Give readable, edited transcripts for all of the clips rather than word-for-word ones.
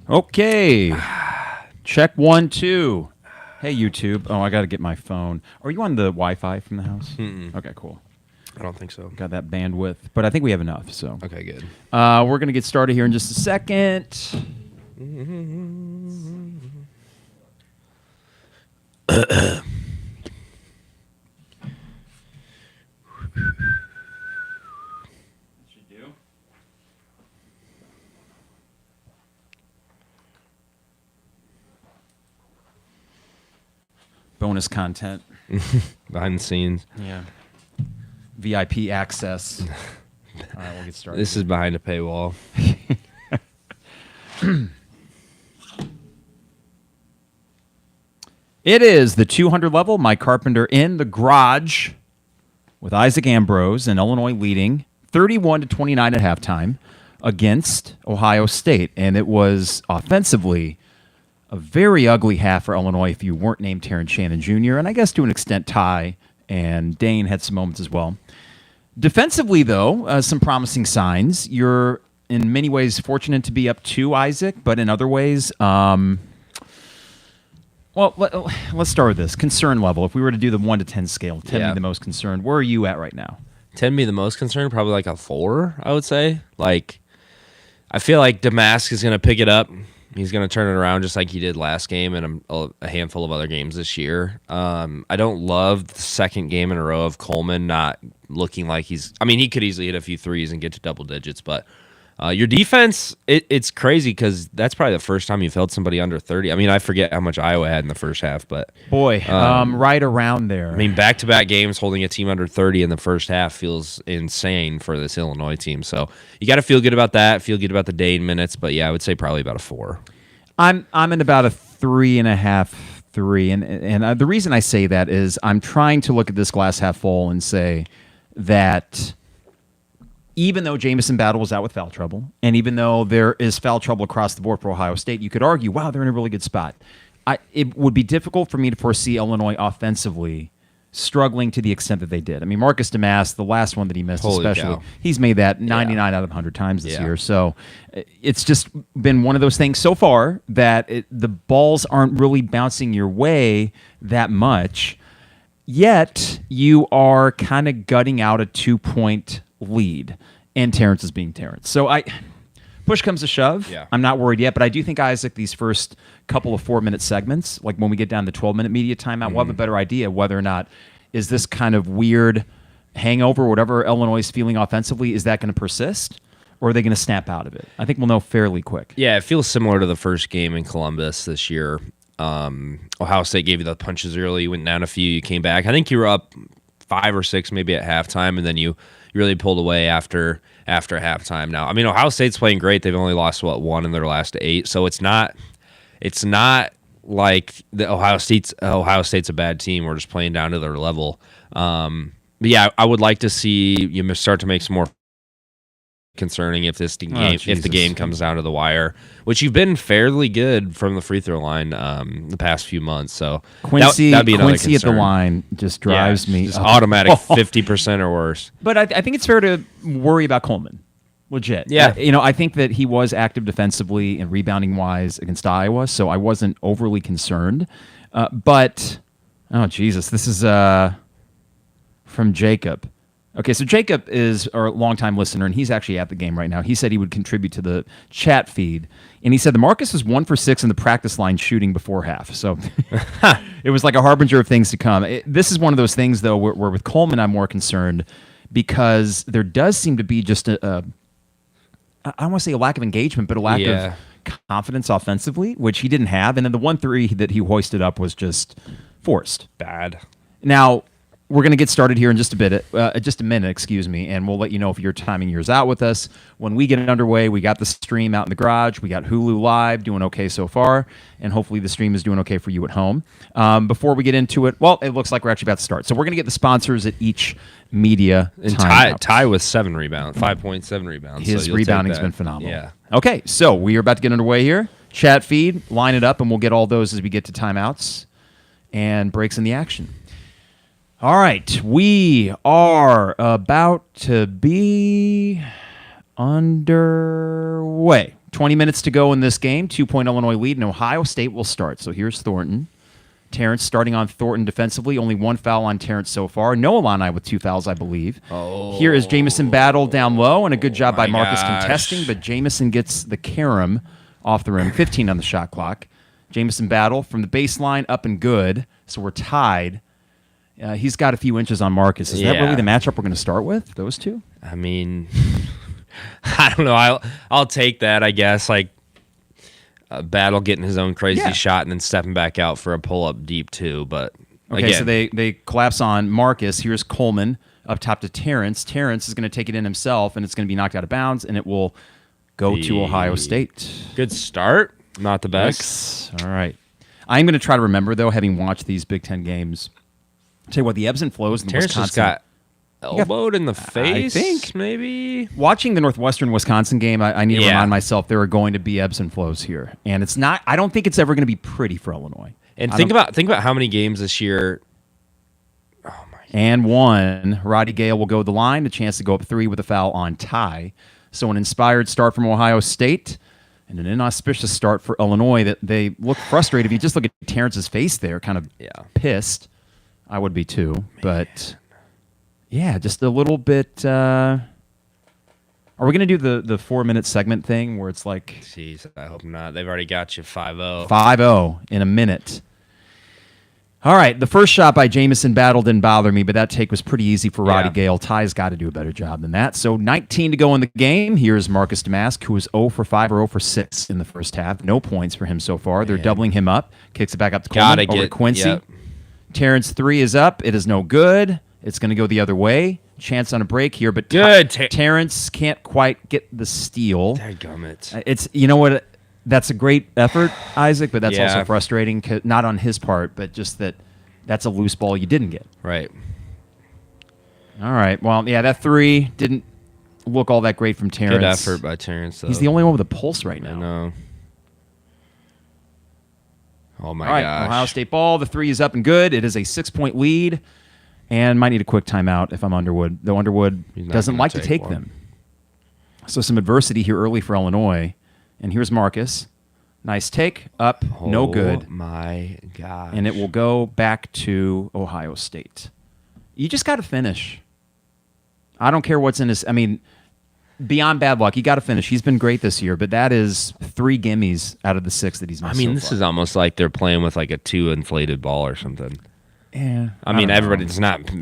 Okay. Check 1, 2. Hey, YouTube. Oh, I got to get my phone. Are you on the Wi-Fi from the house? Mm-mm. Okay, cool. I don't think so. Got that bandwidth, but I think we have enough. So Okay, good. we're going to get started here in just a second. Bonus content. Behind the scenes. Yeah. VIP access. All right, we'll get started. This is behind a paywall. It is the 200 level. Mike Carpenter in the garage with Isaac Ambrose and Illinois leading 31-29 at halftime against Ohio State. And it was offensively a very ugly half for Illinois if you weren't named Terrence Shannon Jr. And I guess to an extent Ty and Dain had some moments as well. Defensively, though, some promising signs. You're in many ways fortunate to be up 2, Isaac, but in other ways, well, let's start with this. Concern level. If we were to do the 1 to 10 scale, 10 being the most concerned, where are you at right now? 10 being the most concerned, probably like a 4, I would say. Like, I feel like Damask is going to pick it up. He's going to turn it around just like he did last game and a handful of other games this year. I don't love the second game in a row of Coleman not looking like he's... I mean, he could easily hit a few threes and get to double digits, but your defense, it's crazy because that's probably the first time you've held somebody under 30. I mean, I forget how much Iowa had in the first half, but... Boy, right around there. I mean, back-to-back games holding a team under 30 in the first half feels insane for this Illinois team. So you got to feel good about that, feel good about the Dain minutes, but yeah, I would say probably about a 4. I'm in about a 3.5, 3, and the reason I say that is I'm trying to look at this glass half full and say that even though Jamison Battle was out with foul trouble, and even though there is foul trouble across the board for Ohio State, you could argue, wow, they're in a really good spot. It would be difficult for me to foresee Illinois offensively struggling to the extent that they did. I mean, Marcus Damas, the last one that he missed especially, he's made that 99 out of 100 times this year. So it's just been one of those things so far that the balls aren't really bouncing your way that much, yet you are kind of gutting out a 2-point lead, and Terrence is being Terrence. So push comes to shove. Yeah. I'm not worried yet, but I do think, Isaac, these first couple of 4-minute segments, like when we get down to the 12-minute media timeout, we'll have a better idea whether or not is this kind of weird hangover, whatever Illinois is feeling offensively, is that going to persist, or are they going to snap out of it? I think we'll know fairly quick. Yeah, it feels similar to the first game in Columbus this year. Ohio State gave you the punches early, you went down a few, you came back. I think you were up 5 or 6 maybe at halftime, and then you really pulled away after halftime. Now, I mean, Ohio State's playing great. They've only lost 1 in their last 8, so it's not like the Ohio State's a bad team. We're just playing down to their level. But yeah, I would like to see you start to make some more concerning if the game comes down to the wire, which you've been fairly good from the free throw line the past few months. So that'd be another Quincy concern. at the line just drives me just up. automatic 50% or worse. But I think it's fair to worry about Coleman. Legit. Yeah. I think that he was active defensively and rebounding-wise against Iowa, so I wasn't overly concerned. But, oh, Jesus, this is from Jacob. Okay, so Jacob is our longtime listener, and he's actually at the game right now. He said he would contribute to the chat feed, and he said the Marcus was 1 for 6 in the practice line shooting before half. So it was like a harbinger of things to come. This is one of those things, though, where with Coleman I'm more concerned because there does seem to be just I don't want to say a lack of engagement, but a lack of confidence offensively, which he didn't have. And then the 1 3 that he hoisted up was just forced. Bad. Now, we're going to get started here in just a minute, and we'll let you know if you're timing yours out with us. When we get it underway, we got the stream out in the garage. We got Hulu Live doing okay so far, and hopefully the stream is doing okay for you at home. Before we get into it, well, it looks like we're actually about to start. So we're going to get the sponsors at each media and Ty with 7 rebounds, 5.7 rebounds. His rebounding's been phenomenal. Yeah. Okay, so we are about to get underway here. Chat feed, line it up, and we'll get all those as we get to timeouts and breaks in the action. All right, we are about to be underway. 20 minutes to go in this game. 2-point Illinois lead, and Ohio State will start. So here's Thornton. Terrence starting on Thornton defensively. Only one foul on Terrence so far. No Illini with 2 fouls, I believe. Here is Jamison Battle down low, and a good job by Marcus contesting, but Jamison gets the carom off the rim. 15 on the shot clock. Jamison Battle from the baseline, up and good. So we're tied. He's got a few inches on Marcus. Is that really the matchup we're going to start with, those two? I mean, I don't know. I'll take that, I guess. Like, Battle getting his own crazy shot and then stepping back out for a pull-up deep, too. But, okay, so they collapse on Marcus. Here's Coleman up top to Terrence. Terrence is going to take it in himself, and it's going to be knocked out of bounds, and it will go to Ohio State. Good start. Not the best. Yes. All right. I'm going to try to remember, though, having watched these Big Ten games. Tell you what, the ebbs and flows in Terrence Wisconsin. Just got elbowed in the face, I think. maybe? Watching the Northwestern-Wisconsin game, I need to remind myself there are going to be ebbs and flows here. And it's not. I don't think it's ever going to be pretty for Illinois. And think about how many games this year. Oh, my God. And one, Roddy Gale will go to the line, a chance to go up 3 with a foul on Ty. So an inspired start from Ohio State and an inauspicious start for Illinois. That they look frustrated. If you just look at Terrence's face there, kind of pissed. I would be too. Man. But, yeah, just a little bit. Are we going to do the 4-minute segment thing where it's like. Jeez, I hope not. They've already got you 5-0. 5-0 in a minute. All right, the first shot by Jamison Battle didn't bother me, but that take was pretty easy for Roddy Gale. Ty's got to do a better job than that. So 19 to go in the game. Here's Marcus Damask, who is 0 for 5 or 0 for 6 in the first half. No points for him so far. They're doubling him up. Kicks it back up to Coleman over to Quincy. Yep. Terrence 3 is up. It is no good. It's going to go the other way. Chance on a break here, but Terrence can't quite get the steal. Dadgummit. It's, you know what? That's a great effort, Isaac, but that's also frustrating. Not on his part, but just that's a loose ball you didn't get. Right. All right. Well, yeah, that 3 didn't look all that great from Terrence. Good effort by Terrence, though. He's the only one with a pulse right now. I know. Oh, my gosh. All right, Ohio State ball. The 3 is up and good. It is a 6-point lead, and might need a quick timeout if I'm Underwood, though Underwood doesn't like to take them. So some adversity here early for Illinois. And here's Marcus. Nice take. Up. No good. Oh, my gosh. And it will go back to Ohio State. You just got to finish. I don't care what's in his. I mean, beyond bad luck, you got to finish. He's been great this year, but that is 3 gimmies out of the 6 that he's missed. I mean, so this far. is almost like they're playing with like a 2 inflated ball or something. Yeah. I mean, everybody. It's not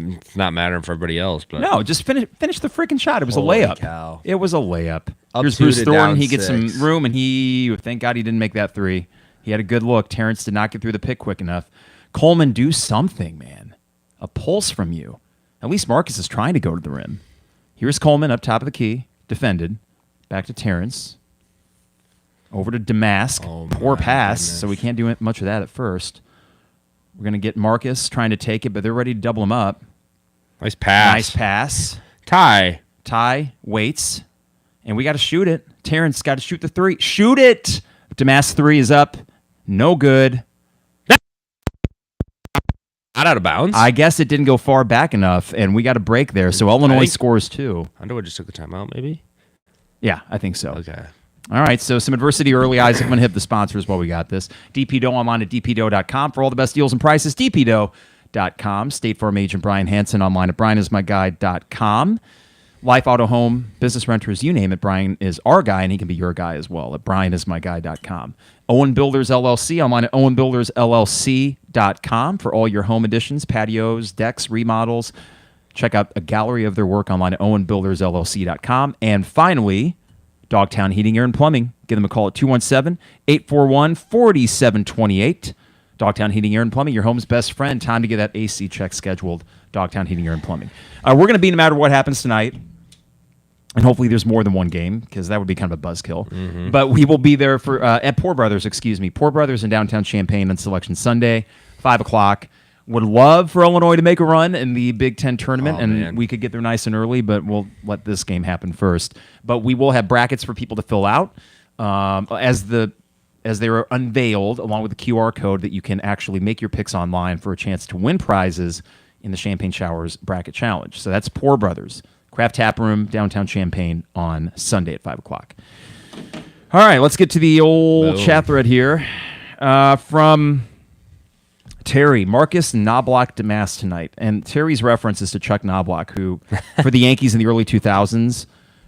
mattering for everybody else, but no, just finish the freaking shot. It was a layup. Cow. It was a layup. Up Here's 2 Bruce to Thornton. down He gets 6. some room, and thank God he didn't make that 3. He had a good look. Terrence did not get through the pick quick enough. Coleman, do something, man. A pulse from you. At least Marcus is trying to go to the rim. Here's Coleman up top of the key, defended. Back to Terrence. Over to Damask. Poor pass, so we can't do much of that at first. We're going to get Marcus trying to take it, but they're ready to double him up. Nice pass. Nice pass. Ty waits, and we got to shoot it. Terrence got to shoot the 3. Shoot it! Damask 3 is up. No good. Not out of bounds. I guess it didn't go far back enough, and we got a break there. So Illinois scores 2. Underwood just took the timeout, maybe? Yeah, I think so. Okay. All right, so some adversity early. Isaac, I'm going to hit the sponsors while we got this. DPDO online at dpdo.com for all the best deals and prices. dpdo.com. State Farm agent Brian Hansen online at brianismyguy.com. Life, auto, home, business renters, you name it. Brian is our guy, and he can be your guy as well at brianismyguy.com. Owen Builders LLC online at owenbuildersllc.com for all your home additions, patios, decks, remodels. Check out a gallery of their work online at owenbuildersllc.com. And finally, Dogtown Heating, Air, and Plumbing. Give them a call at 217-841-4728. Dogtown Heating, Air, and Plumbing, your home's best friend. Time to get that AC check scheduled. Dogtown Heating, Air, and Plumbing. We're going to be no matter what happens tonight. And hopefully there's more than one game, because that would be kind of a buzzkill. Mm-hmm. But we will be there for at Poor Brothers, Poor Brothers in downtown Champaign on Selection Sunday, 5 o'clock. Would love for Illinois to make a run in the Big Ten Tournament, we could get there nice and early, but we'll let this game happen first. But we will have brackets for people to fill out as they are unveiled, along with the QR code that you can actually make your picks online for a chance to win prizes in the Champagne Showers Bracket Challenge. So that's Poor Brothers, Craft Tap Room, downtown Champaign on Sunday at 5 o'clock. All right, let's get to the old Boom. chat thread here from Terry. Marcus Knobloch Damas tonight. And Terry's reference is to Chuck Knobloch, who, for the Yankees in the early 2000s,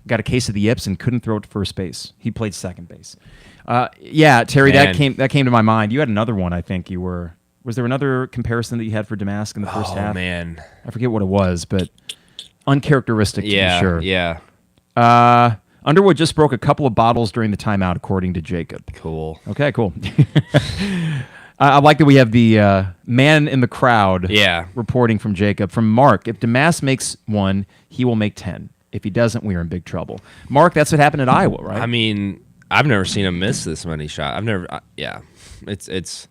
got a case of the yips and couldn't throw it to first base. He played second base. Yeah, Terry, Man. that came to my mind. You had another one, I think. Was there another comparison that you had for Damas in the first half? Oh, man. I forget what it was, but uncharacteristic to be sure. Yeah. Underwood just broke a couple of bottles during the timeout, according to Jacob. Cool. Okay, cool. I like that we have the man in the crowd reporting from Jacob. From Mark, if Damas makes one, he will make 10. If he doesn't, we are in big trouble. Mark, that's what happened at Iowa, right? I mean, I've never seen him miss this many shots. It's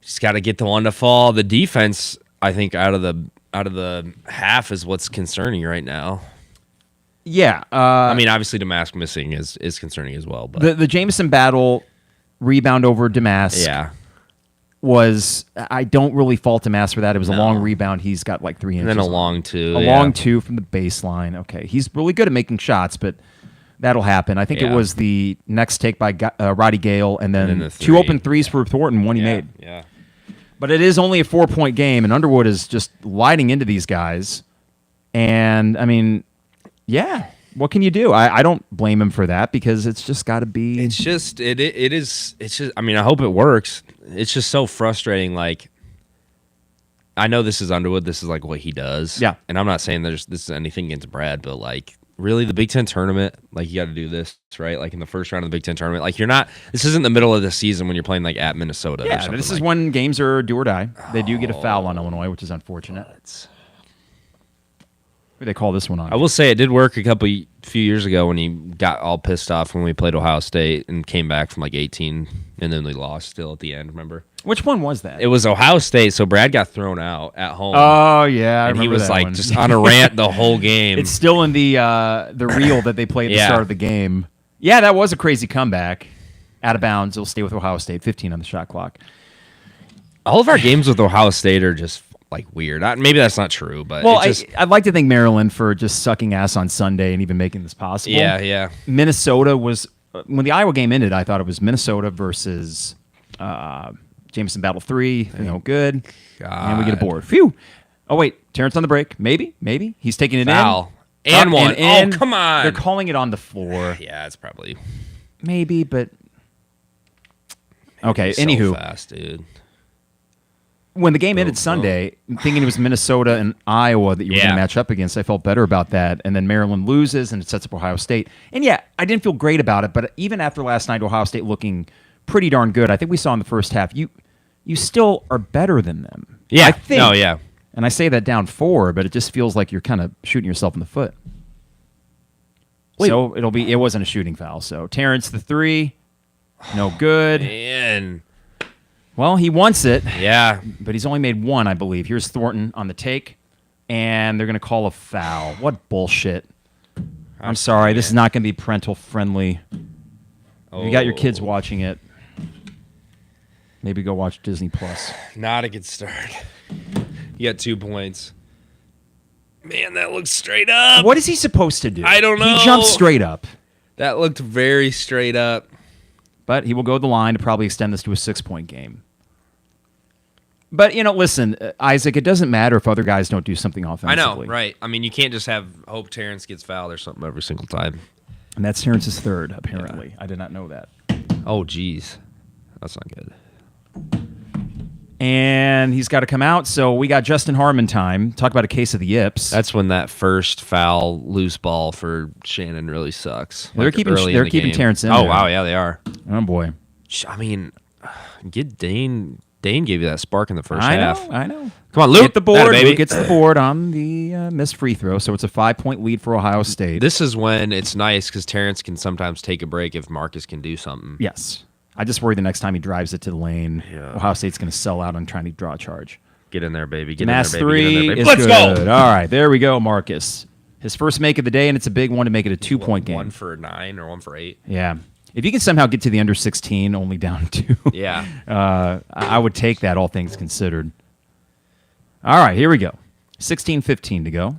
just got to get the one to fall. The defense, I think, out of the half is what's concerning right now. Yeah. I mean, obviously, Damas missing is concerning as well. But the Jameson battle rebound over Damas was, I don't really fault Damas for that. It was a long rebound. He's got like 3 inches. And then a long two. Long two from the baseline. Okay. He's really good at making shots, but that'll happen. I think it was the next take by Roddy Gale, and then the 2 open threes for Thornton, one he made. Yeah. But it is only a 4-point game, and Underwood is just lighting into these guys. And, I mean, yeah, what can you do? I don't blame him for that because it's just got to be. It's just, I mean, I hope it works. It's just so frustrating. Like, I know this is Underwood. This is like what he does. Yeah. And I'm not saying this is anything against Brad, but like, really, the Big Ten tournament, like, you got to do this, right? Like, in the first round of the Big Ten tournament, like, this isn't the middle of the season when you're playing, like, at Minnesota. Yeah, or this is when games are do or die. They do get a foul on Illinois, which is unfortunate. What do they call this one on? I will say it did work few years ago when he got all pissed off when we played Ohio State and came back from, like, 18, and then we lost still at the end, remember? Which one was that? It was Ohio State, so Brad got thrown out at home. Oh, yeah, I and he remember was, that like, one. just on a rant the whole game. It's still in the reel that they played at the start of the game. Yeah, that was a crazy comeback. Out of bounds. It'll stay with Ohio State. 15 on the shot clock. All of our games with Ohio State are just, like, weird. Maybe that's not true, but well, it's just, I'd like to thank Maryland for just sucking ass on Sunday and even making this possible. Yeah. Minnesota was when the Iowa game ended. I thought it was Minnesota versus Jameson Battle 3. Good. God. And we get a board. Phew. Oh wait, Terrence on the break. Maybe he's taking it Foul. in. And one. And Oh, come on. They're calling it on the floor. Yeah, it's probably Maybe, but okay. so Anywho, fast, dude. when the game ended Sunday, thinking it was Minnesota and Iowa that you were going to match up against, I felt better about that. And then Maryland loses, and it sets up Ohio State. And yeah, I didn't feel great about it, but even after last night, Ohio State looking pretty darn good. I think we saw in the first half, you still are better than them. Yeah. I think. No, yeah. And I say that down 4, but it just feels like you're kind of shooting yourself in the foot. Wait. So it wasn't a shooting foul. So Terrence the 3, no good. Man. Well, he wants it. Yeah. But he's only made 1, I believe. Here's Thornton on the take, and they're going to call a foul. What bullshit. I'm sorry. This is not going to be parental friendly. If you got your kids watching it, maybe go watch Disney Plus. Not a good start. You got 2 points. Man, that looks straight up. What is he supposed to do? I don't know. He jumped straight up. That looked very straight up. But he will go the line to probably extend this to a 6-point game. But, listen, Isaac, it doesn't matter if other guys don't do something offensively. I know, right. I mean, you can't just hope Terrence gets fouled or something every single time. And that's Terrence's 3rd, apparently. I did not know that. Oh, geez. That's not good. And he's got to come out, so we got Justin Harmon time. Talk about a case of the yips. That's when that first foul loose ball for Shannon really sucks. They're keeping Terrence in Oh, there. wow, yeah, they are. Oh, boy. I mean, get Dain. Dain gave you that spark in the first half. I know. Come on, Luke. Get the board. Baby. Luke gets the board on the missed free throw, so it's a 5-point lead for Ohio State. This is when it's nice because Terrence can sometimes take a break if Marcus can do something. Yes. I just worry the next time he drives it to the lane, Ohio State's going to sell out on trying to draw a charge. Get in there, baby. Get Mass in there, baby. Get in 3 there, baby. is Let's good. go. All right, there we go, Marcus. His first make of the day, and it's a big one to make it a 2-point game. 1 for 9 or 1 for 8. Yeah. If you can somehow get to the under 16, only down 2, I would take that, all things considered. All right, here we go. 16:15 to go.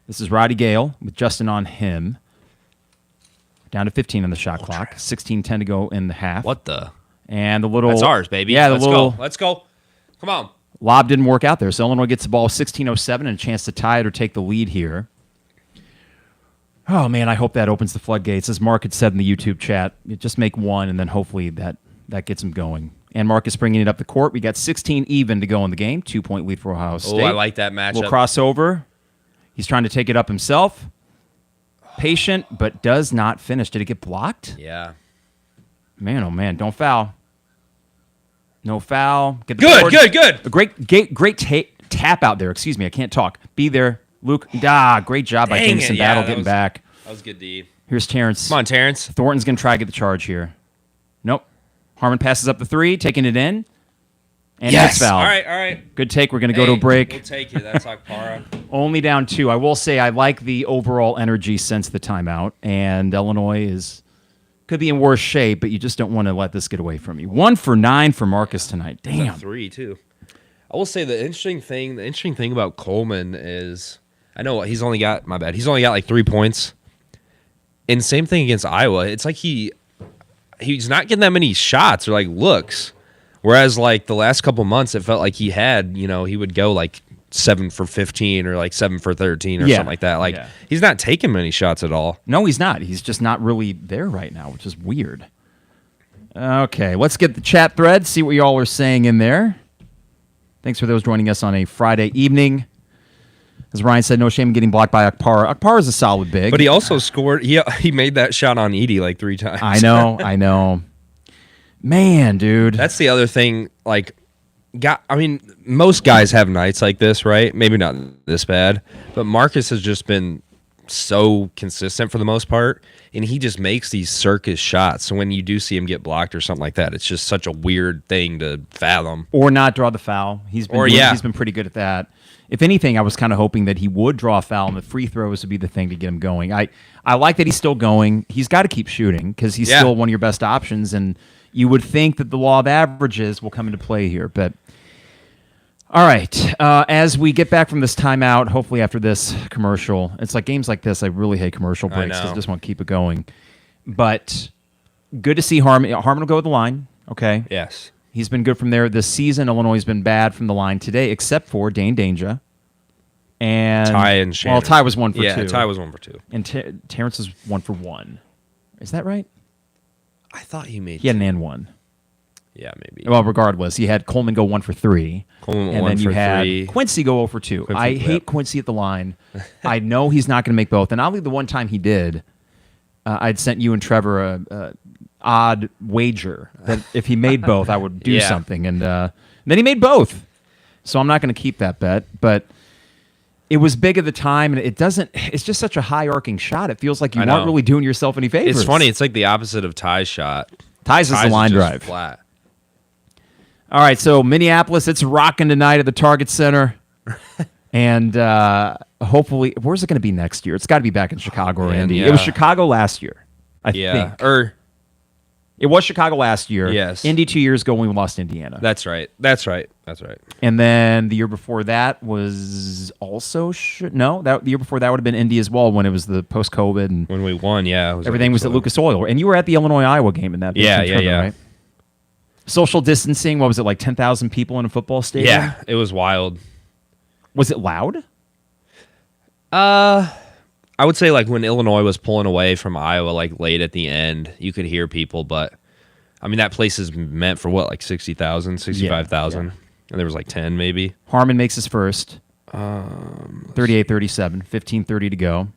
This is Roddy Gale with Justin on him. Down to 15 on the shot clock. 16-10 to go in the half. What the? And the little... That's ours, baby. Yeah, Let's go. Let's go. Come on. Lob didn't work out there, so Illinois gets the ball 16:07 and a chance to tie it or take the lead here. Oh, man, I hope that opens the floodgates. As Mark had said in the YouTube chat, just make one, and then hopefully that gets him going. And Mark is bringing it up the court. We got 16 even to go in the game. 2-point lead for Ohio State. Oh, I like that matchup. We'll cross over. He's trying to take it up himself. Patient, but does not finish. Did it get blocked? Yeah. Man, oh, man, don't foul. No foul. Get the Good. A great tap out there. Excuse me, I can't talk. Be there. Luke, great job by Jameson Battle getting back. That was good D. Here's Terrence. Come on, Terrence. Thornton's going to try to get the charge here. Nope. Harmon passes up the 3, taking it in. And Yes. gets fouled. All right. Good take. We're going to go to a break. We'll take it. That's Akpara. Only down 2. I will say I like the overall energy since the timeout. And Illinois could be in worse shape, but you just don't want to let this get away from you. 1 for 9 for Marcus tonight. Damn. 3 too. I will say the interesting thing about Coleman is I know he's only got like 3 points. And same thing against Iowa. It's like he's not getting that many shots or like looks. Whereas like the last couple months, it felt like he had, he would go like 7 for 15 or like 7 for 13 or something like that. Like he's not taking many shots at all. No, he's not. He's just not really there right now, which is weird. Okay, let's get the chat thread, see what y'all are saying in there. Thanks for those joining us on a Friday evening. As Ryan said, no shame in getting blocked by Akpara. Akpara is a solid big. But he also scored. He made that shot on Edey like 3 times. I know. Man, dude. That's the other thing. Like, most guys have nights like this, right? Maybe not this bad. But Marcus has just been so consistent for the most part. And he just makes these circus shots. So when you do see him get blocked or something like that, it's just such a weird thing to fathom. Or not draw the foul. He's been pretty good at that. If anything, I was kind of hoping that he would draw a foul and the free throws would be the thing to get him going. I like that he's still going. He's got to keep shooting because he's still one of your best options. And you would think that the law of averages will come into play here. But all right, as we get back from this timeout, hopefully after this commercial, it's like games like this, I really hate commercial breaks because I just want to keep it going. But good to see Harmon. Harmon will go with the line, okay? Yes. He's been good from there this season. Illinois has been bad from the line today, except for Dain Dainja. And Ty and Shannon. Well, Ty was 1 for 2. Yeah, Ty was 1 for 2. And Terrence was 1 for 1. Is that right? I thought he made. He had an and 1. Yeah, maybe. Well, regardless, he had Coleman go 1 for 3. Coleman and 1 then you for had 3. Quincy go 0 for 2. I hate Quincy at the line. I know he's not going to make both. And oddly, the one time he did, I'd sent you and Trevor a odd wager that if he made both, I would do something. And then he made both. So I'm not going to keep that bet. But it was big at the time, and it's just such a high-arcing shot. It feels like you aren't really doing yourself any favors. It's funny. It's like the opposite of Ty's shot. Ty's is the line drive. Flat. All right, so Minneapolis, it's rocking tonight at the Target Center. And hopefully, where's it going to be next year? It's got to be back in Chicago or Indy. It was Chicago last year, I think. It was Chicago last year. Yes. Indy 2 years ago when we lost Indiana. That's right. And then the year before that was also the year before that would have been Indy as well when it was the post-COVID and when we won. Yeah, everything was at Lucas Oil, and you were at the Illinois-Iowa game in that. Yeah. Right? Social distancing. What was it, like 10,000 people in a football stadium? Yeah, it was wild. Was it loud? I would say like when Illinois was pulling away from Iowa, like late at the end, you could hear people, but I mean that place is meant for what, like 60,000, 65,000, and there was like 10 maybe. Harmon makes his first. 38-37, 15:30 to go.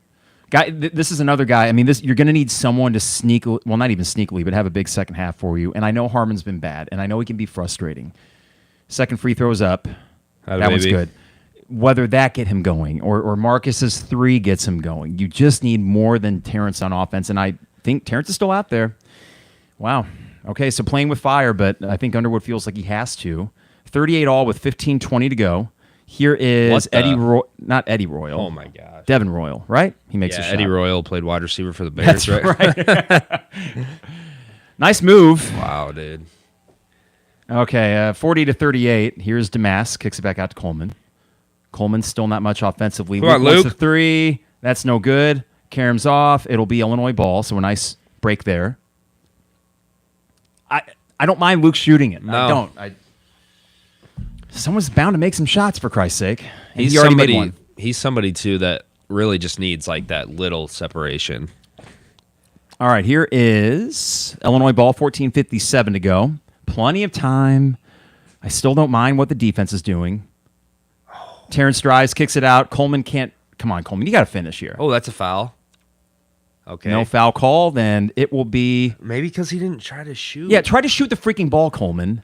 Guy, this is another guy. I mean, you're going to need someone to not even sneakily, but have a big second half for you. And I know Harmon's been bad, and I know he can be frustrating. Second free throw's up. That was good. Whether that get him going or Marcus's 3 gets him going, you just need more than Terrence on offense. And I think Terrence is still out there. Wow. Okay, so playing with fire, but I think Underwood feels like he has to. 38 all with 15:20 to go. Here is not Eddie Royal. Oh my gosh. Devin Royal, right? He makes a shot. Eddie Royal played wide receiver for the Bears, right? Nice move. Wow, dude. Okay, 40-38. Here's Damas, kicks it back out to Coleman. Coleman's still not much offensively. Come on, Luke. The 3. That's no good. Karam's off. It'll be Illinois ball. So a nice break there. I don't mind Luke shooting it. No. I don't. Someone's bound to make some shots, for Christ's sake. And He's he already made somebody. one. He's somebody too that really just needs like that little separation. All right, here is Illinois ball, 14:57 to go. Plenty of time. I still don't mind what the defense is doing. Terrence drives, kicks it out. Coleman can't. Come on, Coleman, you got to finish here. Oh, that's a foul. Okay. No foul call, then it will be. Maybe because he didn't try to shoot. Yeah, try to shoot the freaking ball, Coleman.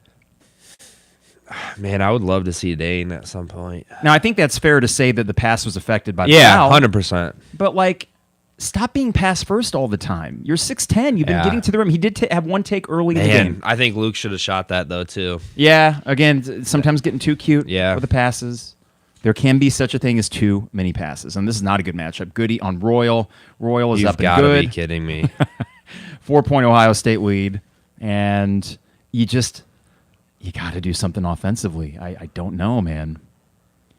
Man, I would love to see Dain at some point. Now, I think that's fair to say that the pass was affected by the Yeah, foul. 100%. But, like, stop being pass first all the time. You're 6'10". You've been Yeah. getting to the rim. He did have one take early in the game. Man, I think Luke should have shot that though too. Yeah, again, sometimes getting too cute Yeah. with the passes. There can be such a thing as too many passes, and this is not a good matchup. Goody on Royal. Royal is You've up and got to good. be kidding me. 4-point Ohio State lead, and you got to do something offensively. I don't know, man.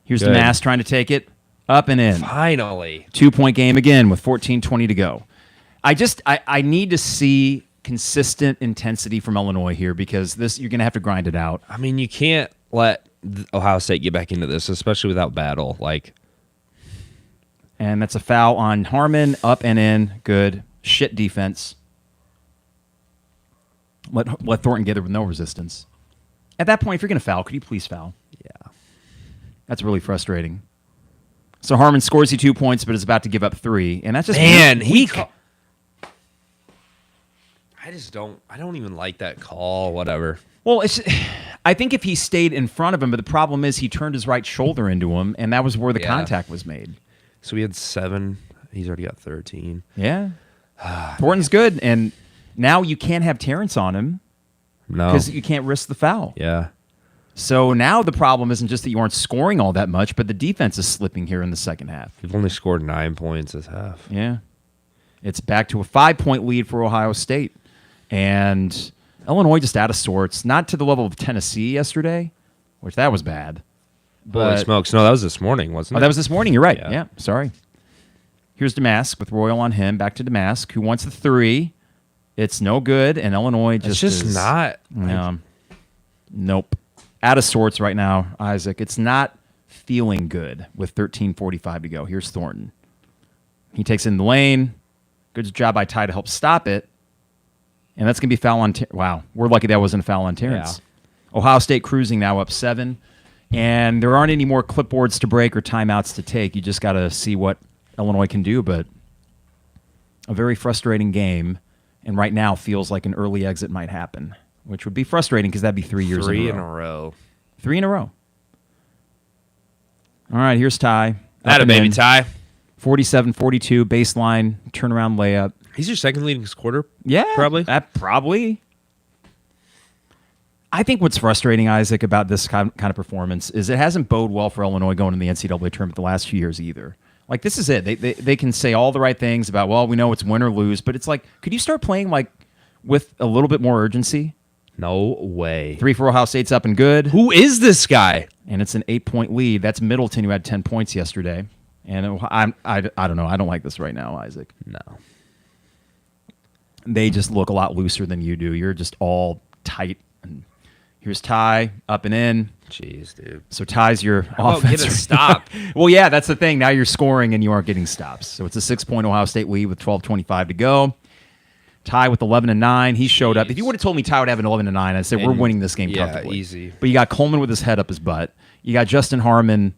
Here's Good. DeMass trying to take it up and in. Finally. 2-point game again with 14:20 to go. I need to see consistent intensity from Illinois here because you're going to have to grind it out. I mean, you can't let Ohio State get back into this, especially without Battle. Like, And that's a foul on Harmon, up and in. Good. Shit defense. Let Thornton get it with no resistance. At that point, if you're going to foul, could you please foul? yeah. That's really frustrating. So Harmon scores you 2 points, but is about to give up 3. And that's just Man, weak. I don't even like that call, whatever. Well, I think if he stayed in front of him, but the problem is he turned his right shoulder into him, and that was where the Yeah. contact was made. So we had 7. He's already got 13. Yeah. Thornton's good, and now you can't have Terrence on him No. because you can't risk the foul. Yeah. So now the problem isn't just that you aren't scoring all that much, but the defense is slipping here in the second half. We've only scored 9 points this half. Yeah. It's back to a 5-point lead for Ohio State. And Illinois just out of sorts. Not to the level of Tennessee yesterday, which that was bad. Holy smokes. No, that was this morning, wasn't it? Oh, that was this morning. You're right. Yeah. Yeah, sorry. Here's Damask with Royal on him. Back to Damask, who wants the 3. It's no good, and Illinois It's just just is, not. Nope. Out of sorts right now, Isaac. It's not feeling good with 13:45 to go. Here's Thornton. He takes it in the lane. Good job by Ty to help stop it. And that's going to be foul on wow. We're lucky that wasn't a foul on Terrence. Ohio State cruising now up 7. And there aren't any more clipboards to break or timeouts to take. You just got to see what Illinois can do. But a very frustrating game. And right now feels like an early exit might happen, which would be frustrating because that'd be 3 years Three in a row. 3 in a row. All right, here's Ty. Atta baby, Ty. 47-42 baseline turnaround layup. He's your second leading scorer? Yeah, Probably. Probably. I think what's frustrating, Isaac, about this kind of performance is it hasn't bode well for Illinois going in the NCAA tournament the last few years either. Like, this is it. They can say all the right things about, well, we know it's win or lose, but it's like, could you start playing like with a little bit more urgency? No way. 3 for Ohio State's up and good. Who is this guy? And it's an 8-point lead. That's Middleton, who had 10 points yesterday. And I don't know. I don't like this right now, Isaac. No. They just look a lot looser than you do. You're just all tight. And here's Ty, up and in. Jeez, dude. So Ty's your How about offense. get a stop? Well, yeah, that's the thing. Now you're scoring and you aren't getting stops. So it's a 6-point Ohio State lead with 12:25 to go. Ty with 11-9. He showed up. If you would have told me Ty would have an 11-9, I'd say we're winning this game comfortably. Yeah, easy. But you got Coleman with his head up his butt. You got Justin Harmon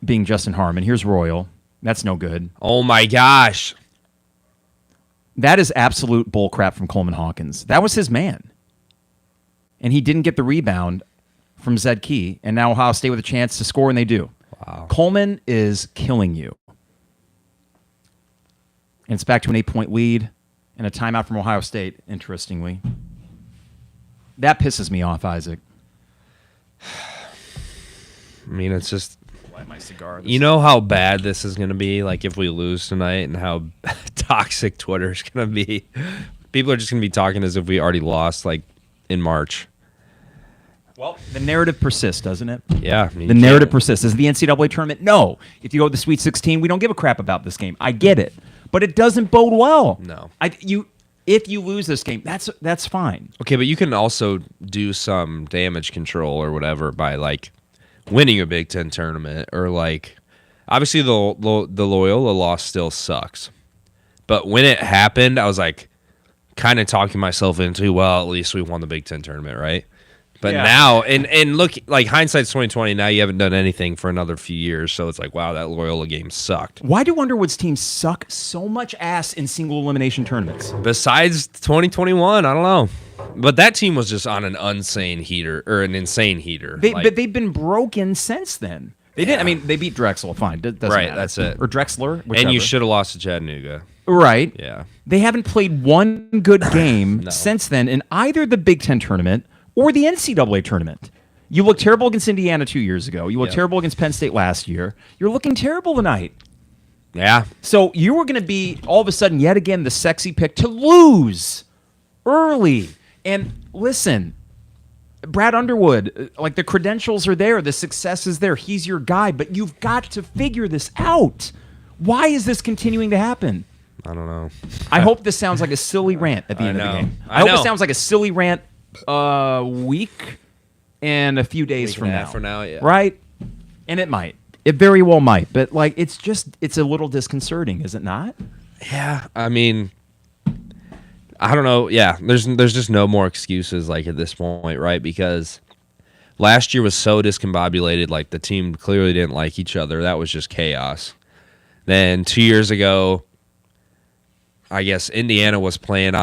being Justin Harmon. Here's Royal. That's no good. Oh, my gosh. That is absolute bullcrap from Coleman Hawkins. That was his man. And he didn't get the rebound from Zed Key. And now Ohio State with a chance to score, and they do. Wow. Coleman is killing you. And it's back to an 8-point lead and a timeout from Ohio State, interestingly. That pisses me off, Isaac. I mean, it's just... Light my cigar. You know how bad this is going to be, like, if we lose tonight, and how toxic Twitter's going to be? People are just going to be talking as if we already lost, like, in March. Well, the narrative persists, doesn't it? Yeah. I mean, The narrative persists. Is the NCAA tournament? No. If you go to the Sweet 16, we don't give a crap about this game. I get it. But it doesn't bode well. No. if you lose this game, that's fine. Okay, but you can also do some damage control or whatever by like winning a Big Ten tournament or like obviously the Loyola loss still sucks. But when it happened, I was like kind of talking myself into, well, at least we won the Big Ten tournament, right? But now, and look, like hindsight's 2020. Now you haven't done anything for another few years, so it's like, wow, that Loyola game sucked. Why do Underwood's teams suck so much ass in single elimination tournaments? Besides 2021, I don't know, but that team was just on an insane heater. But they've been broken since then. They didn't. I mean, they beat Drexel. Fine, doesn't matter. That's it. Or Drexler, whichever. And you should have lost to Chattanooga. Right. Yeah. They haven't played one good game since then in either the Big Ten tournament or the NCAA tournament. You looked terrible against Indiana 2 years ago. You looked terrible against Penn State last year. You're looking terrible tonight. Yeah. So you were going to be, all of a sudden, yet again, the sexy pick to lose early. And listen, Brad Underwood, like the credentials are there. The success is there. He's your guy. But you've got to figure this out. Why is this continuing to happen? I don't know. I hope this sounds like a silly rant at the end of the game. I hope it sounds like a silly rant week and a few days from now. Yeah. Right? And it might. It very well might. But like it's a little disconcerting, is it not? Yeah. I mean, I don't know. Yeah. There's just no more excuses like at this point, right? Because last year was so discombobulated, like the team clearly didn't like each other. That was just chaos. Then 2 years ago, I guess Indiana was playing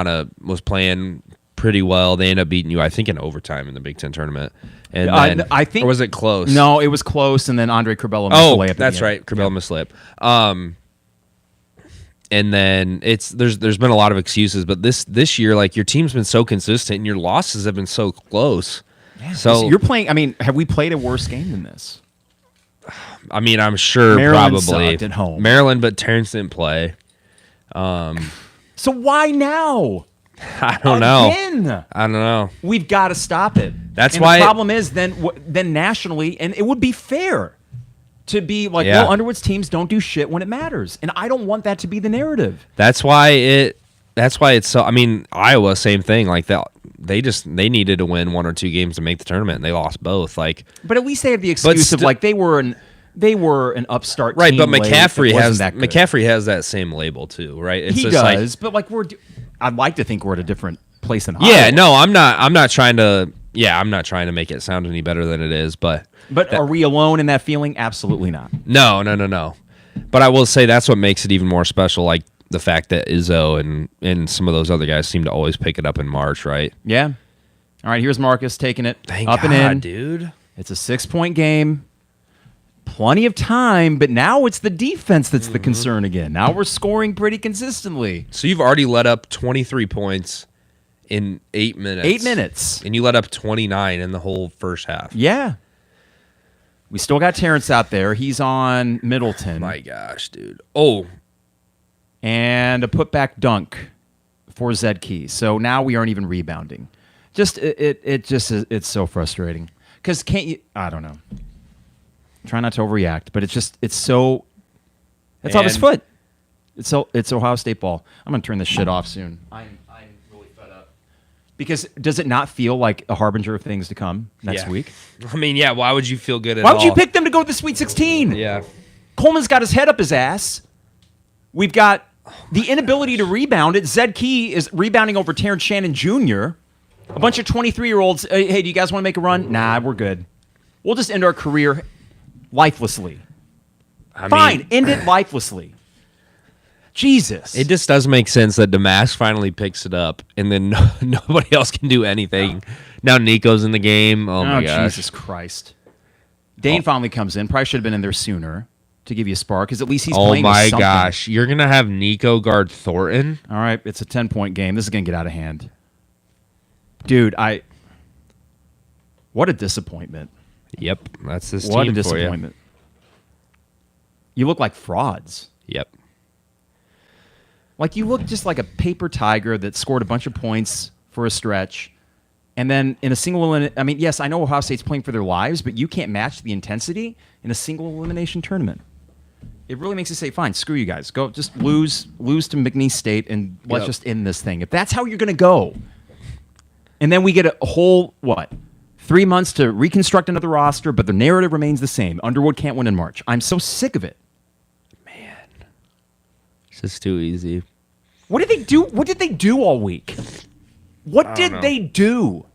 pretty well. They ended up beating you, I think, in overtime in the Big Ten tournament. And then, I think, or was it close? No, it was close. And then Andre Curbelo missed the layup. That's right. Curbelo missed the layup. And then there's been a lot of excuses, but this year, like your team's been so consistent, and your losses have been so close. Yeah, so you're playing. I mean, have we played a worse game than this? I mean, I'm sure Maryland probably sucked at home. Maryland, but Terrence didn't play. So why now? I don't know. Again? I don't know. We've got to stop it. That's why the problem is then nationally, and it would be fair to be like, well, Underwood's teams don't do shit when it matters, and I don't want that to be the narrative. That's why it's so. I mean, Iowa, same thing. Like that, they needed to win 1 or 2 games to make the tournament, and they lost both. Like, but at least they have the excuse of like they were an upstart right. team But McCaffrey has that same label too, right? It's he just does, but like I'd like to think we're at a different place than yeah. Iowa. No, I'm not trying to. Yeah, I'm not trying to make it sound any better than it is, but are we alone in that feeling? Absolutely not. No. But I will say that's what makes it even more special. Like the fact that Izzo and some of those other guys seem to always pick it up in March, right? Yeah. All right, here's Marcus taking it up and in. Dude. It's a 6-point game. Plenty of time, but now it's the defense that's the concern again. Now we're scoring pretty consistently. So you've already let up 23 points in 8 minutes. 8 minutes. And you let up 29 in the whole first half. Yeah. We still got Terrence out there. He's on Middleton. My gosh, dude. Oh. And a putback dunk for Zedkey. So now we aren't even rebounding. It's so frustrating. Because I don't know. Try not to overreact, but it's off his foot. It's Ohio State ball. I'm gonna turn this shit off soon. I'm really fed up. Because does it not feel like a harbinger of things to come next week? I mean, yeah. Why would you feel good at all? all? Why would you pick them to go to the Sweet 16? Yeah. Coleman's got his head up his ass. We've got the inability to rebound. Zedkey is rebounding over Terrence Shannon Jr. A bunch of 23-year-olds. Hey, do you guys want to make a run? Nah, we're good. We'll just end our career lifelessly. Fine, end it lifelessly. Jesus. It just does make sense that Damask finally picks it up, and then nobody else can do anything. Now Nico's in the game. Oh my gosh. Jesus Christ. Dain finally comes in. Probably should have been in there sooner to give you a spark, because at least he's playing with something. Oh my gosh. You're going to have Nico guard Thornton? All right, it's a 10-point game. This is going to get out of hand. Dude, what a disappointment. Yep, that's this what team a disappointment. For you look like frauds. Yep. Like you look just like a paper tiger that scored a bunch of points for a stretch, and then in a single I mean, yes, I know Ohio State's playing for their lives, but you can't match the intensity in a single elimination tournament. it really makes you say, fine, screw you guys. Go just lose to McNeese State, and let's just end this thing. If that's how you're going to go, and then we get a whole, 3 months to reconstruct another roster, but the narrative remains the same. Underwood can't win in March. I'm so sick of it. Man. It's just too easy. What did they do? What did they do all week? What did they do?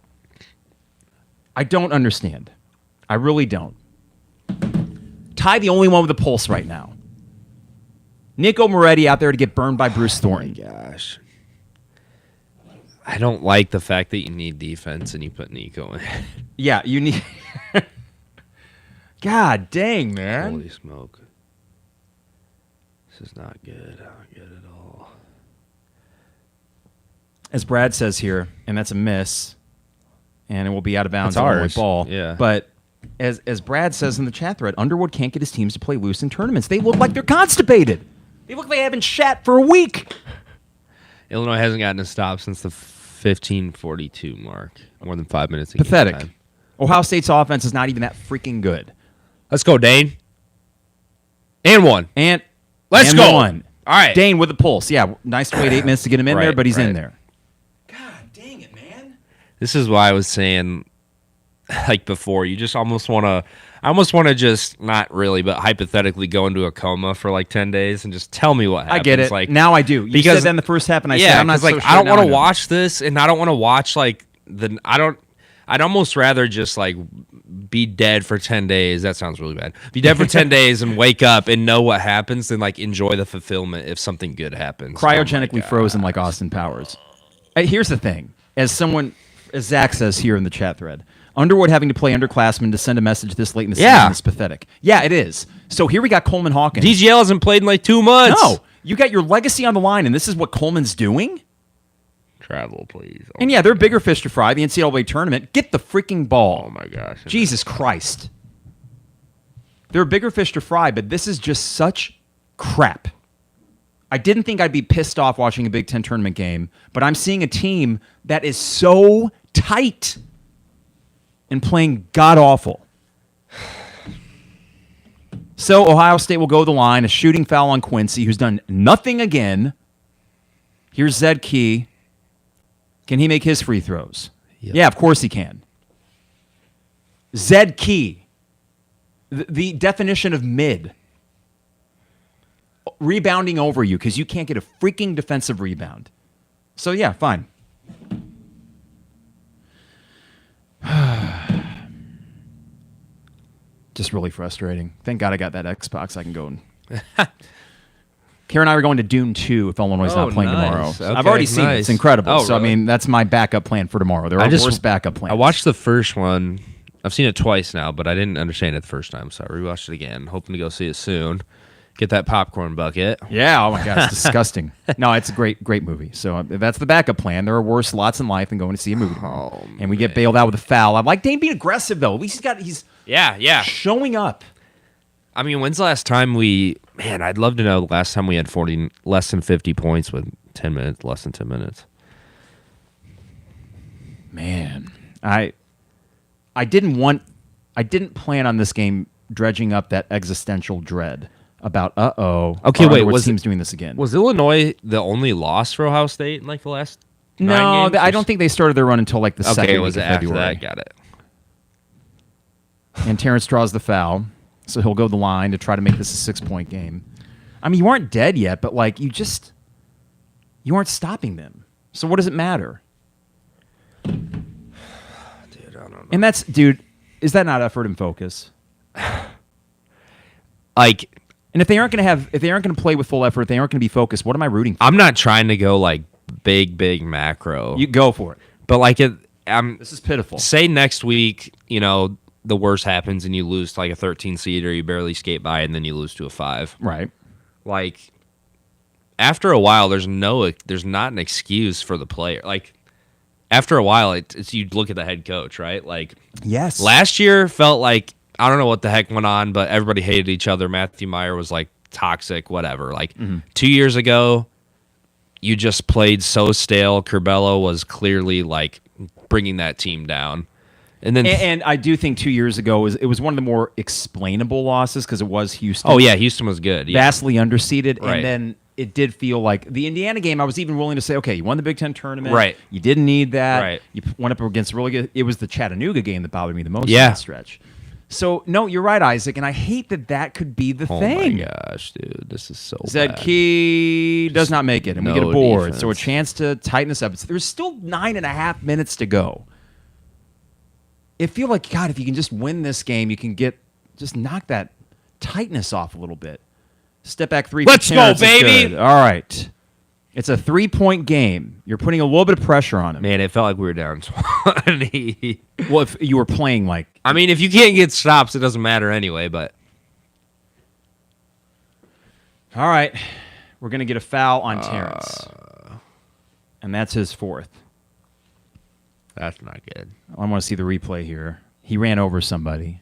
I don't understand. I really don't. Ty, the only one with a pulse right now. Nico Moretti out there to get burned by Bruce Thornton. Oh my gosh. I don't like the fact that you need defense and you put Nico in. Yeah, you need... God dang, man. Holy smoke. This is not good. I don't get it all. As Brad says here, and that's a miss, and it will be out of bounds That's on the ours. ball. Yeah. But as Brad says in the chat thread, Underwood can't get his teams to play loose in tournaments. They look like they're constipated. They look like they haven't shat for a week. Illinois hasn't gotten a stop since the 15:42 mark. More than 5 minutes. Pathetic. Time. Ohio State's offense is not even that freaking good. Let's go, Dain. And one. And Let's and go. One. All right. Dain with the pulse. Yeah, nice to wait 8 minutes to get him in there, Right, but he's in right. there. God dang it, man. This is why I was saying, like before, you just almost want to. I almost want to just not really, but hypothetically go into a coma for like 10 days and just tell me what happens. I get it. Like now I do. You because- said that in the first half, and I said yeah, I'm not so like sure. I don't Now want to know. watch this, and I don't want to watch like the. I'd almost rather just like be dead for 10 days. That sounds really bad. Be dead for 10 days and wake up and know what happens, than like enjoy the fulfillment if something good happens. Cryogenically frozen like Austin Powers. Here's the thing. As Zach says here in the chat thread, Underwood having to play underclassmen to send a message this late in the season is pathetic. Yeah, it is. So here we got Coleman Hawkins. DGL hasn't played in like 2 months. No, you got your legacy on the line, and this is what Coleman's doing? Travel, please. Oh And yeah, they're bigger fish to fry, the NCAA tournament. Get the freaking ball. Oh my gosh. Jesus Christ. They're a bigger fish to fry, but this is just such crap. I didn't think I'd be pissed off watching a Big Ten tournament game, but I'm seeing a team that is so tight and playing god-awful. So Ohio State will go the line, a shooting foul on Quincy, who's done nothing again. Here's Zed Key. Can he make his free throws? Yep. Yeah, of course he can. Zed Key. The definition of mid. Rebounding over you because you can't get a freaking defensive rebound. So, yeah, fine. Just really frustrating. Thank God I got that Xbox. I can go and... Karen and I are going to Dune 2 if Illinois is not playing tomorrow. Okay, I've already seen it. It's incredible. Oh, so, really? I mean, that's my backup plan for tomorrow. There are worse backup plans. I watched the first one. I've seen it twice now, but I didn't understand it the first time, so I rewatched it again. Hoping to go see it soon. Get that popcorn bucket. Yeah, oh my God, it's disgusting. No, it's a great movie. So that's the backup plan. There are worse lots in life than going to see a movie. And we get bailed out with a foul. I like Dain being aggressive, though. At least he's Yeah. showing up. I mean, when's the last time I'd love to know the last time we had less than 50 points with 10 minutes, less than 10 minutes. Man, I didn't plan on this game dredging up that existential dread about Okay, wait, was team's doing this again? Was Illinois the only loss for Ohio State in like the last 9 No, games? I don't think they started their run until like the Okay, second it was week of after February. that. Got it. And Terrence draws the foul, so he'll go the line to try to make this a 6-point game. I mean, you aren't dead yet, but like you aren't stopping them. So what does it matter? Dude, I don't know. And is that not effort and focus? Like, And if they aren't going to play with full effort, if they aren't going to be focused, what am I rooting for? I'm not trying to go like big macro. You go for it. But like This is pitiful. say next week, the worst happens and you lose to like a 13 seed or you barely skate by and then you lose to a 5. Right. Like after a while, there's not an excuse for the player. Like after a while, it's you look at the head coach, right? Like Yes. last year felt like I don't know what the heck went on, but everybody hated each other. Matthew Meyer was like toxic, whatever. Like 2 years ago, you just played so stale. Curbelo was clearly like bringing that team down. And then And I do think 2 years ago it was one of the more explainable losses because it was Houston. oh yeah, Houston was good. Yeah. Vastly underseeded. Right. And then it did feel like the Indiana game, I was even willing to say, okay, you won the Big Ten tournament. Right. You didn't need that. Right. You went up against really good. It was the Chattanooga game that bothered me the most in Yeah. that stretch. So, no, you're right, Isaac. And I hate that could be the Oh thing. my gosh, dude, this is so Zed bad. Key does not make it, and we get a no board. defense. So a chance to tighten this up. There's still 9.5 minutes to go. It feel like, God, if you can just win this game, you can just knock that tightness off a little bit. Step back three. Let's for go, Terrence is baby. good. All right. It's a 3-point game. You're putting a little bit of pressure on him. Man, it felt like we were down 20. Well, if you were playing like... I mean, if you can't get stops, it doesn't matter anyway, but... All right. We're going to get a foul on Terrence. And that's his fourth. That's not good. I want to see the replay here. He ran over somebody.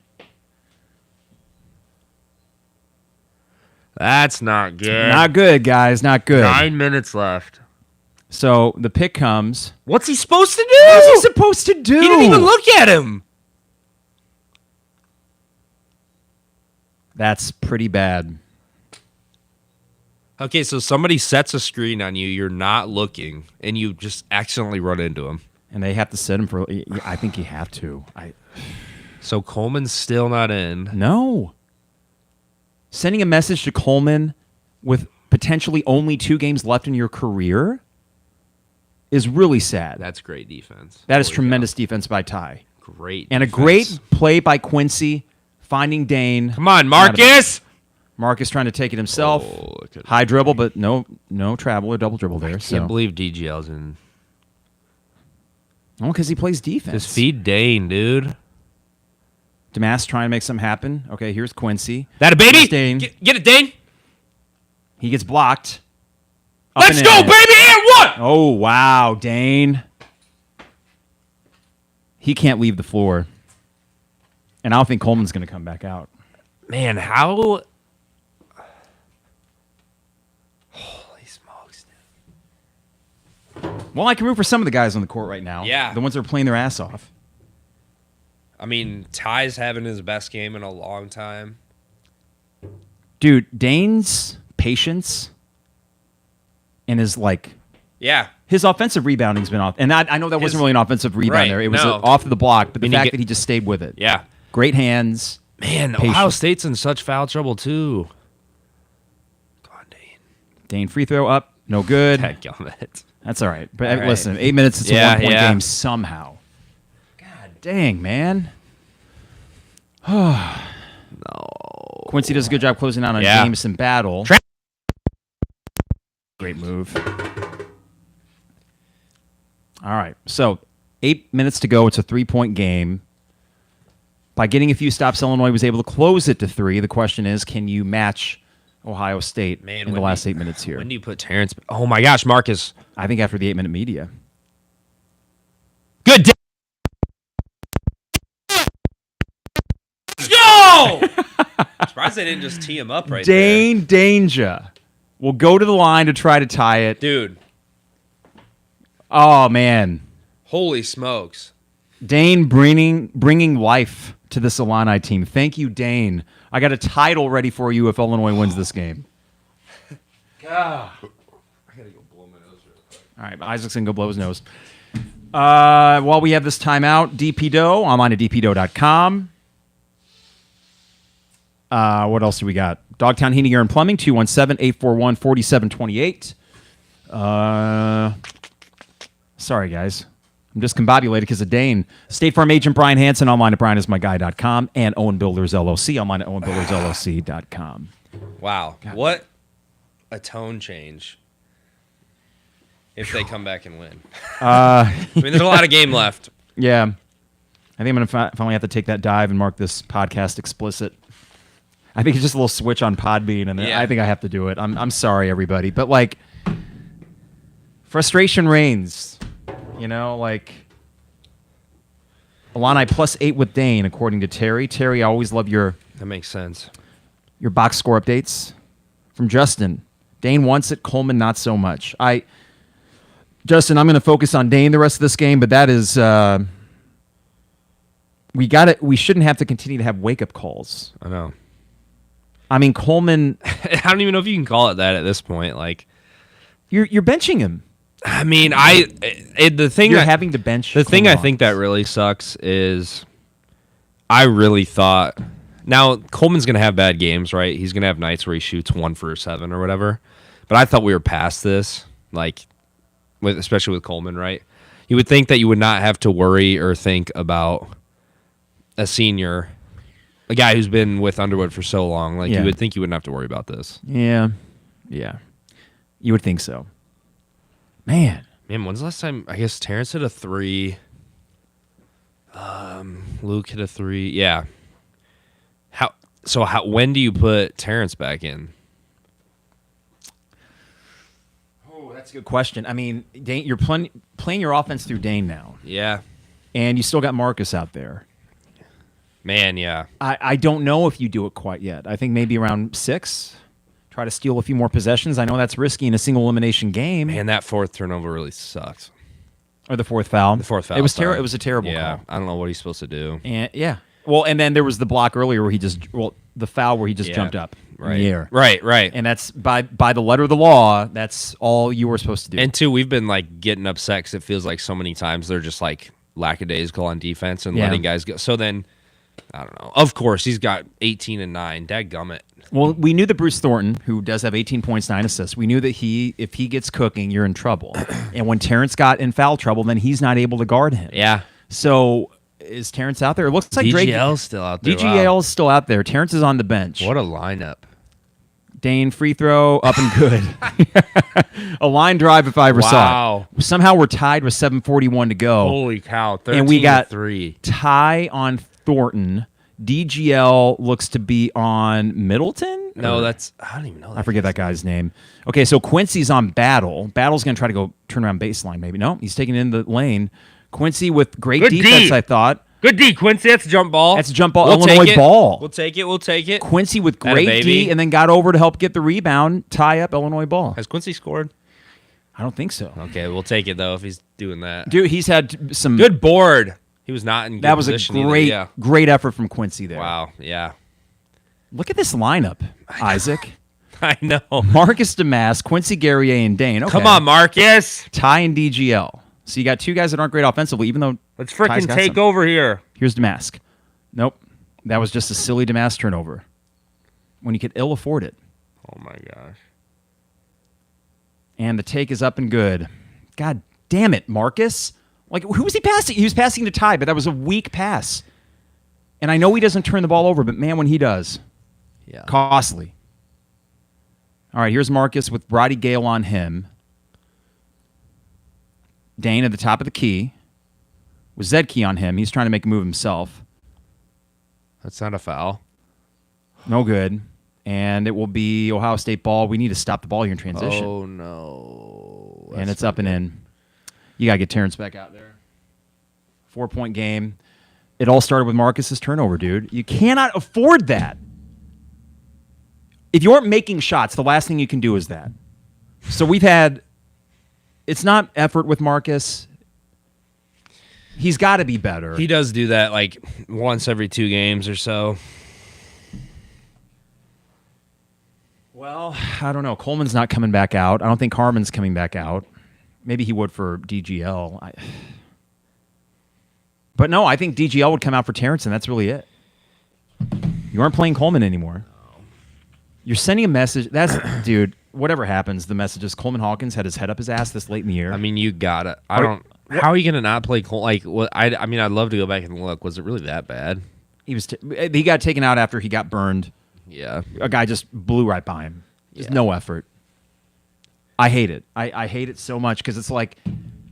That's not good. Not good, guys. Not good. 9 minutes left. So the pick comes. What's he supposed to do? What's he supposed to do? He didn't even look at him. That's pretty bad. Okay, so somebody sets a screen on you, you're not looking, and you just accidentally run into him. And they have to set him for... I think you have to. So Coleman's still not in. No. Sending a message to Coleman with potentially only 2 games left in your career is really sad. That's great defense. That is Holy tremendous defense by Ty. cow. Great And defense. a great play by Quincy, finding Dain. Come on, Marcus! Marcus trying to take it himself. Oh, look at High dribble, but no travel or double dribble there. Can't believe DGL's in. Oh, because he plays defense. Just feed Dain, dude. Damas trying to make something happen. Okay, here's Quincy. That a baby? Here's Dain. Get it, Dain. He gets blocked. Up Let's and go, in. baby! And one! Oh, wow, Dain. He can't leave the floor. And I don't think Coleman's going to come back out. Man, how... Holy smokes, dude. Well, I can root for some of the guys on the court right now. Yeah. The ones that are playing their ass off. I mean, Ty's having his best game in a long time. Dude, Dain's patience and his, Yeah. his offensive rebounding's been off. And I know that wasn't really an offensive rebound Right, there. It was no. off of the block, but the And fact that he just stayed with it. Yeah. Great hands. Man, Patience. Ohio State's in such foul trouble, too. Come on, Dain. Dain free throw up. No good. Dadgummit. That's all right. But All right. listen, 8 minutes, it's a Yeah, 1-point yeah. game somehow. God dang, man. No. Quincy does a good job closing out on Yeah. Jameson Battle. Great move. All right. So 8 minutes to go. It's a 3-point game. By getting a few stops, Illinois was able to close it to 3. The question is, can you match Ohio State Man, in the when last do 8 minutes here? When do you put Terrence? Oh, my gosh, Marcus. I think after the 8-minute media. Good day. Let's go! Surprised they didn't just tee him up right Dain Dainja will go to the line to try to tie it. there. Dude, Oh, man. holy smokes. Dain bringing life to this Illini team. Thank you, Dain. I got a title ready for you if Illinois wins this game. I gotta go blow my nose real quick. All right, Isaac's going to go blow his nose. While we have this timeout, DP Dough, online at dpdough.com. What else do we got? Dogtown Heating, Air, and Plumbing, 217-841-4728. Sorry, guys. I'm discombobulated because of Dain. State Farm agent Brian Hansen, online at brianismyguy.com, and Owen Builders LLC, online at owenbuildersllc.com. Wow. What a tone change if they come back and win. I mean, there's a lot of game left. Yeah. I think I'm going to finally have to take that dive and mark this podcast explicit. I think it's just a little switch on Podbean, and Yeah. I think I have to do it. I'm sorry, everybody. But, frustration reigns. Illini +8 with Dain, according to Terry. Terry, I always love your That makes sense. box score updates. From Justin, Dain wants it, Coleman not so much. Justin, I'm going to focus on Dain the rest of this game, but that is We shouldn't have to continue to have wake up calls. I know. I mean, Coleman. I don't even know if you can call it that at this point. Like, you're benching him. I mean, the thing You're having to bench. The thing I Coleman. think that really sucks is I really thought. Now Coleman's gonna have bad games, right? He's gonna have nights where he shoots 1 for 7 or whatever. But I thought we were past this, like, especially with Coleman, right? You would think that you would not have to worry or think about a senior, a guy who's been with Underwood for so long. Like, you would think you wouldn't have to worry about this. Yeah. You would think so. Man, when's the last time? I guess Terrence hit a 3. Luke hit a 3. Yeah. When do you put Terrence back in? Oh, that's a good question. I mean, Dain, you're playing your offense through Dain now. Yeah. And you still got Marcus out there. Man, yeah. I don't know if you do it quite yet. I think maybe around 6. Try to steal a few more possessions. I know that's risky in a single elimination game. Man, that 4th turnover really sucks. Or the 4th foul. The 4th foul. It was terrible. It was a terrible call. I don't know what he's supposed to do. And well, and then there was the block earlier where the foul where he just jumped up in the air. Right. And that's by the letter of the law. That's all you were supposed to do. And two, we've been like getting upset because it feels like so many times they're just like lackadaisical on defense and letting guys go. So then, I don't know. Of course, he's got 18 and 9. Dadgummit. Well, we knew that Bruce Thornton, who does have 18 points, 9 assists, we knew that if he gets cooking, you're in trouble. And when Terrence got in foul trouble, then he's not able to guard him. Yeah. So is Terrence out there? It looks like DGL's still out there. DGL's still out there. Terrence is on the bench. What a lineup. Dain, free throw, up and good. A line drive if I ever saw it. Somehow we're tied with 7:41 to go. Holy cow. 13 and we got 3. Ty on Thornton. DGL looks to be on Middleton? No, I don't even know that. I forget that guy's name. Okay, so Quincy's on Battle. Battle's going to try to go turn around baseline, maybe. No, he's taking it in the lane. Quincy with great defense, I thought. Good D, Quincy. That's a jump ball. That's a jump ball. We'll Illinois ball. We'll take it. Quincy with great D and then got over to help get the rebound, tie up Illinois ball. Has Quincy scored? I don't think so. Okay, we'll take it, though, if he's doing that. Dude, he's had some... Good board. He was not in good position. That was a great effort from Quincy there. Wow, yeah. Look at this lineup, Isaac. I know. Marcus Damask, Quincy Guerrier, and Dain. Okay. Come on, Marcus. Ty and DGL. So you got two guys that aren't great offensively, even though let's freaking take over here. Here's Damask. Nope. That was just a silly Damask turnover when you could ill afford it. Oh, my gosh. And the take is up and good. God damn it, Marcus. Like, who was he passing? He was passing to Ty, but that was a weak pass. And I know he doesn't turn the ball over, but man, when he does, costly. All right, here's Marcus with Roddy Gale on him. Dain at the top of the key. With Zed Key on him. He's trying to make a move himself. That's not a foul. No good. And it will be Ohio State ball. We need to stop the ball here in transition. Oh, no. And it's up and in. You got to get Terrence back out there. 4-point game. It all started with Marcus's turnover, dude. You cannot afford that. If you aren't making shots, the last thing you can do is that. So we've had... It's not effort with Marcus. He's got to be better. He does do that like once every 2 games or so. Well, I don't know. Coleman's not coming back out. I don't think Harmon's coming back out. Maybe he would for DGL. But no, I think DGL would come out for Terrence, and that's really it. You aren't playing Coleman anymore. You're sending a message. That's, dude, whatever happens, the message is Coleman Hawkins had his head up his ass this late in the year. I mean, you got it. How are you going to not play Coleman? Like, what? I mean, I'd love to go back and look. Was it really that bad? He got taken out after he got burned. Yeah. A guy just blew right by him. Just no effort. I hate it. I hate it so much because it's like,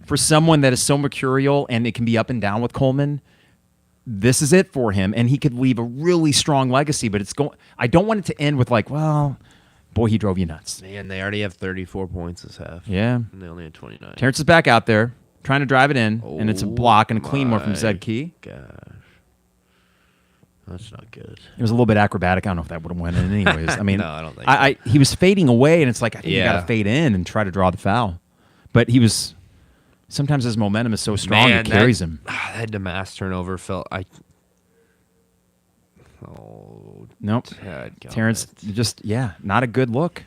for someone that is so mercurial and it can be up and down with Coleman, this is it for him, and he could leave a really strong legacy. But I don't want it to end with like, well, boy, he drove you nuts. Man, they already have 34 points this half. Yeah, and they only had 29. Terrence is back out there trying to drive it in, and it's a block and a clean one from Zed Key. Gosh, that's not good. It was a little bit acrobatic. I don't know if that would have went in anyways. I mean, no, I don't think so. He was fading away, and it's like I think you got to fade in and try to draw the foul. But he was. Sometimes his momentum is so strong it carries him. That Damask turnover felt. Oh, Nope. Terrence, just, not a good look.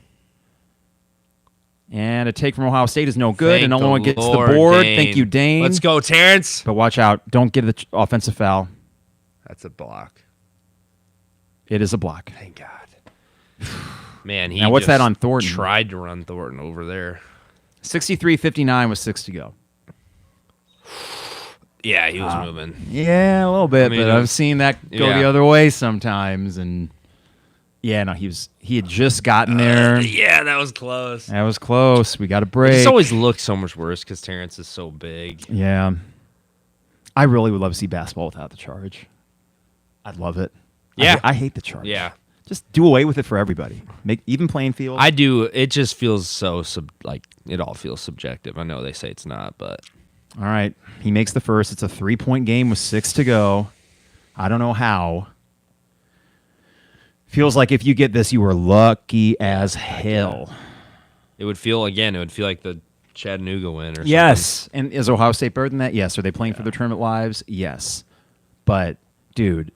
And a take from Ohio State is no good, and Illinois gets the board. Dain. Thank you, Dain. Let's go, Terrence. But watch out. Don't get the offensive foul. That's a block. It is a block. Thank God. Man, he now, what's just that on Thornton? Tried to run Thornton over there. 63-59 with 6 to go. Yeah, he was moving. Yeah, a little bit, but I've seen that go the other way sometimes. And yeah, no, he had just gotten there. Yeah, that was close. That was close. We got a break. It's always looked so much worse because Terrence is so big. Yeah. I really would love to see basketball without the charge. I'd love it. Yeah. I hate the charge. Yeah. Just do away with it for everybody. Make even playing field. I do. It just feels so it all feels subjective. I know they say it's not, but all right. He makes the first. It's a 3-point game with 6 to go. I don't know how. Feels like if you get this, you were lucky as hell. It would feel like the Chattanooga win or something. Yes. And is Ohio State better than that? Yes. Are they playing for their tournament lives? Yes. But, dude,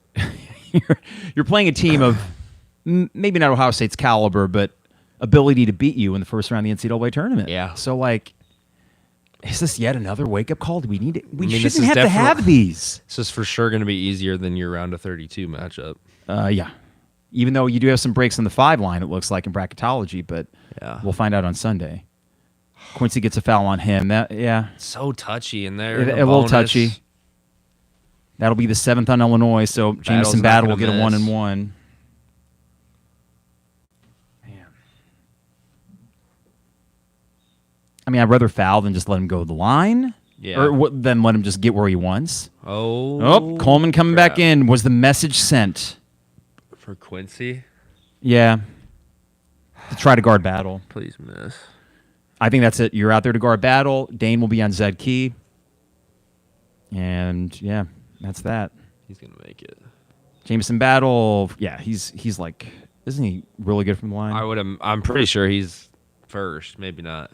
you're playing a team of maybe not Ohio State's caliber, but ability to beat you in the first round of the NCAA tournament. Yeah. So, like, is this yet another wake-up call? Do we need it? We this shouldn't is have to have these. This is for sure going to be easier than your round of 32 matchup. Yeah. Even though you do have some breaks on the 5 line, it looks like in bracketology, but we'll find out on Sunday. Quincy gets a foul on him. So touchy in there. A little touchy. That'll be the 7th on Illinois, so Jameson Battle will get a 1-and-1. Man. I mean, I'd rather foul than just let him go to the line. Yeah. Or then let him just get where he wants. Oh, Coleman coming back in. Was the message sent? For Quincy? Yeah. To try to guard Battle. Please miss. I think that's it. You're out there to guard Battle. Dain will be on Zed Key. And, yeah, that's that. He's going to make it. Jameson Battle, he's like, isn't he really good from the line? I'm pretty sure he's first. Maybe not.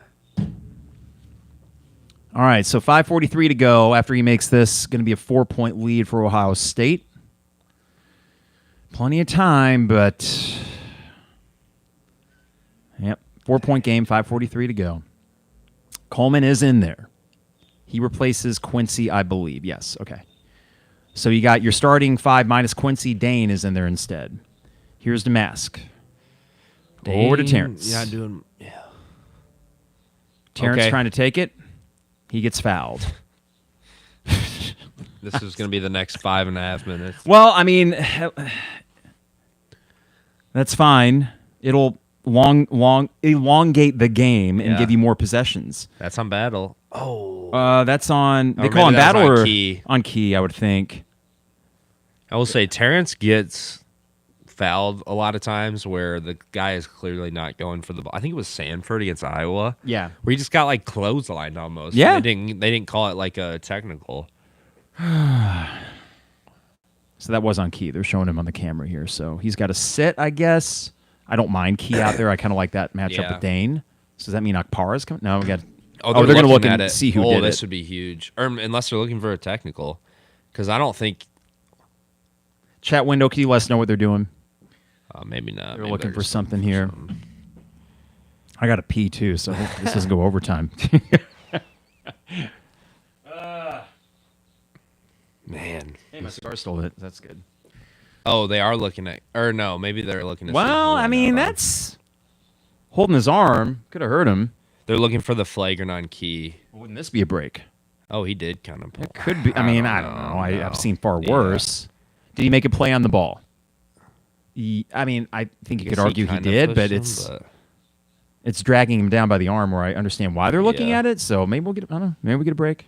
All right, so 5:43 to go after he makes this. Going to be a 4-point lead for Ohio State. Plenty of time, but... Yep, 4-point game, 5:43 to go. Coleman is in there. He replaces Quincy, I believe. Yes, okay. So you got your starting 5 minus Quincy. Dain is in there instead. Here's Damask. Over to Terrence. Terrence trying to take it. He gets fouled. This is going to be the next 5.5 minutes. Well, I mean, that's fine. It'll elongate the game and give you more possessions. That's on Battle. Oh. That's on. They Or call on maybe that's Battle on or Key. on Key, I would think. I will say Terrence gets fouled a lot of times where the guy is clearly not going for the ball. I think it was Sanford against Iowa. Yeah. Where he just got like clotheslined almost. Yeah. They didn't call it like a technical. So that was on Key. They're showing him on the camera here. So he's got to sit, I guess. I don't mind Key out there. I kind of like that matchup with Dain. So does that mean Akpara's coming? No, we got. Oh, they're going to look at and see who did did this it. would be huge. Or unless they're looking for a technical. Because I don't think. Chat window, can you let us know what they're doing? Maybe not. They're Maybe looking for just something here. I got to pee too, so hopefully this doesn't go overtime. Man. Hey, my cigar still lit. That's good. Oh, they are looking at. Or no, maybe they're looking at. Well, I mean, that's holding his arm. Could have hurt him. They're looking for the flagrant on Key. Wouldn't this be a break? Oh, he did kind of. It could be. I mean, I don't know. I've seen far worse. Did he make a play on the ball? I mean, I think you could argue he did, but it's dragging him down by the arm where I understand why they're looking at it. So maybe we'll get, I don't know, maybe we get a break.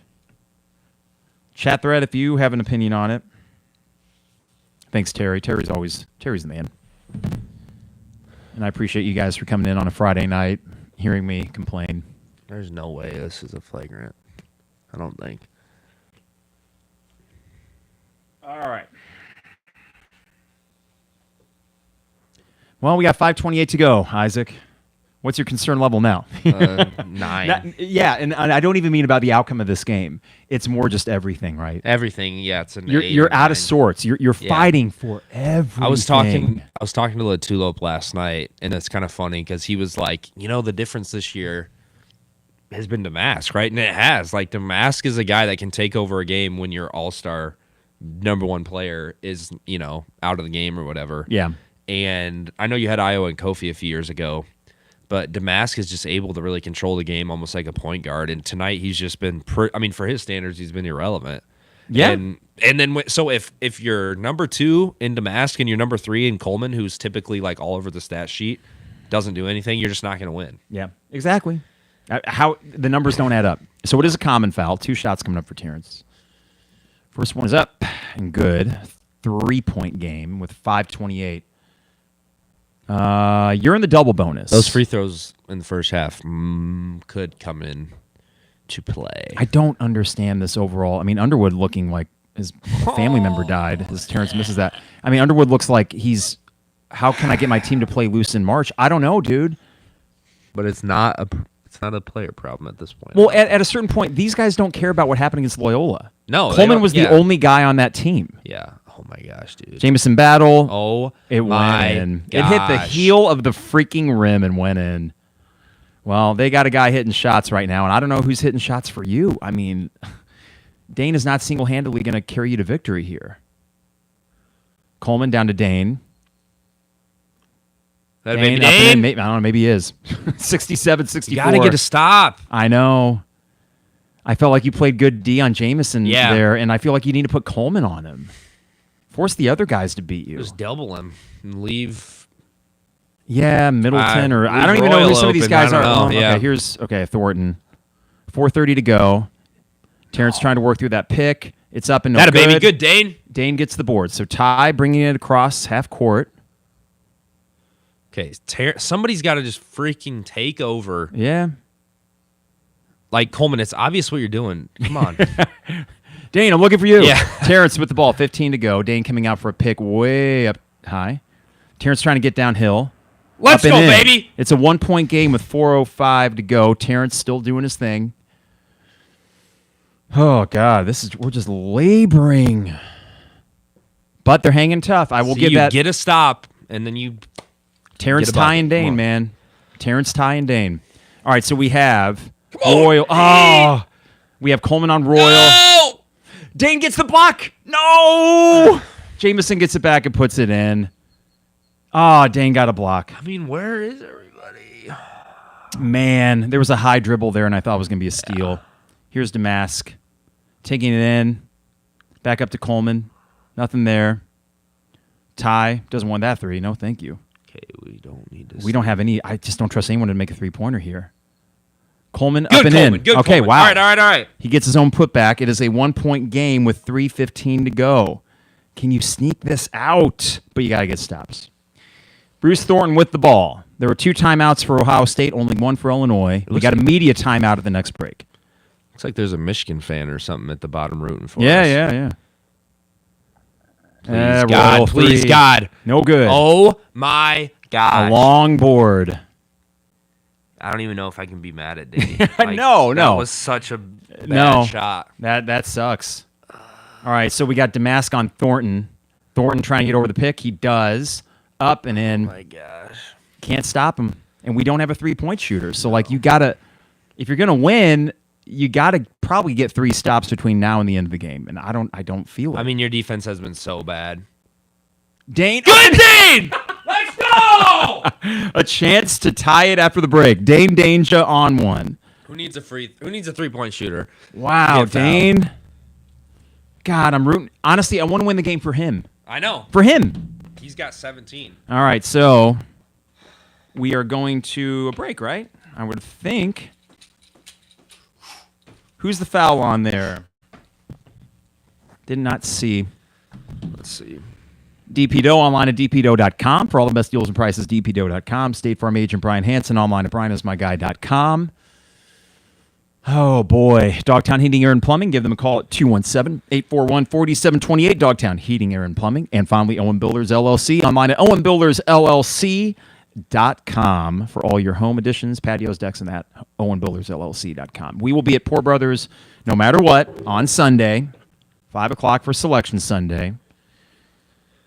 Chat thread if you have an opinion on it. Thanks, Terry. Terry's the man. And I appreciate you guys for coming in on a Friday night, hearing me complain. There's no way this is a flagrant. I don't think. All right. Well, we got 5:28 to go, Isaac. What's your concern level now? 9. Yeah, and I don't even mean about the outcome of this game. It's more just everything, right? Everything, yeah. It's an You're 8 or out of 9. sorts. You're fighting for everything. I was talking to Latulope last night, and it's kind of funny because he was like, the difference this year has been Damask, right? And it has. Like, Damask is a guy that can take over a game when your all-star number one player is, out of the game or whatever. Yeah. And I know you had Iowa and Kofi a few years ago, but Damask is just able to really control the game almost like a point guard. And tonight he's just been, for his standards, he's been irrelevant. Yeah. And then, so if you're number 2 in Damask and you're number 3 in Coleman, who's typically like all over the stat sheet, doesn't do anything, you're just not going to win. Yeah, exactly. How the numbers don't add up. So it is a common foul. 2 shots coming up for Terrence. First one is up and good. 3-point game with 5:28. You're in the double bonus. Those free throws in the first half could come in to play. I don't understand this overall. I mean, Underwood looking like his family member died as Terrence misses that. I mean, Underwood looks like he's, how can I get my team to play loose in March? I don't know, dude. But it's not a player problem at this point. Well, at a certain point, these guys don't care about what happened against Loyola. No, Coleman was the only guy on that team. Yeah. Oh my gosh, dude. Jamison battle. Oh, it went in. It hit the heel of the freaking rim and went in. Well, they got a guy hitting shots right now, and I don't know who's hitting shots for you. I mean, Dain is not single-handedly going to carry you to victory here. Coleman down to Dain. That Dain maybe up and Dain? in. Maybe, I don't know. Maybe he is. 67-64. You got to get a stop. I know. I felt like you played good D on Jamison there, and I feel like you need to put Coleman on him. Force the other guys to beat you. Just double him and leave. Yeah, Middleton, or I don't even know who some of these guys are. Okay, Thornton. 4:30 to go. Terrence trying to work through that pick. It's up and no good. Baby. Good, Dain. Dain gets the board. So Ty bringing it across half court. Okay, somebody's got to just freaking take over. Yeah. Like, Coleman, it's obvious what you're doing. Come on. Dain, I'm looking for you. Yeah. Terrence with the ball, 15 to go. Dain coming out for a pick way up high. Terrence trying to get downhill. Let's go, baby. It's a 1-point game with 4:05 to go. Terrence still doing his thing. Oh, God, we're just laboring. But they're hanging tough. I will give that. Get a stop, and then you. Terrence, Ty, and Dain, man. Terrence, Ty, and Dain. All right, so we have Royal. Oh, we have Coleman on Royal. No! Dain gets the block. No! Jamison gets it back and puts it in. Oh, Dain got a block. I mean, where is everybody? Man, there was a high dribble there, and I thought it was going to be a steal. Here's Damask. Taking it in. Back up to Coleman. Nothing there. Ty doesn't want that 3. No, thank you. Okay, we don't need to. We don't have any. I just don't trust anyone to make a 3-pointer here. Coleman good up and Coleman, in. Good okay, Coleman. wow. All right. He gets his own putback. It is a 1-point game with 3:15 to go. Can you sneak this out? But you got to get stops. Bruce Thornton with the ball. There were 2 timeouts for Ohio State, only 1 for Illinois. We got a media timeout at the next break. Looks like there's a Michigan fan or something at the bottom rooting for us. Yeah. Please, God. Please, God. No good. Oh, my God. A long board. I don't even know if I can be mad at Dain. Like, No. That was such a bad shot. That sucks. All right, so we got Damask on Thornton. Thornton trying to get over the pick. He does. Up and in. Oh, my gosh. Can't stop him. And we don't have a 3-point shooter. So, like, you got to, if you're going to win, you got to probably get 3 stops between now and the end of the game. And I don't feel it. I mean, your defense has been so bad. Dain. Good Dain! Let's go! A chance to tie it after the break. Dain Dainja on 1. Who needs a 3-point shooter? Wow, Dain. God, I'm rooting. Honestly, I want to win the game for him. I know. For him. He's got 17. All right, so we are going to a break, right? I would think. Who's the foul on there? Did not see. Let's see. DPDO online at dpdo.com. For all the best deals and prices, dpdo.com. State Farm agent Brian Hansen online at brianismyguy.com. Oh, boy. Dogtown Heating, Air, and Plumbing. Give them a call at 217-841-4728. Dogtown Heating, Air, and Plumbing. And finally, Owen Builders, LLC. Online at owenbuildersllc.com. PourBrothers.com for all your home additions, patios, decks, and that. OwenBuildersLLC.com. We will be at Poor Brothers no matter what on Sunday, 5 o'clock for Selection Sunday.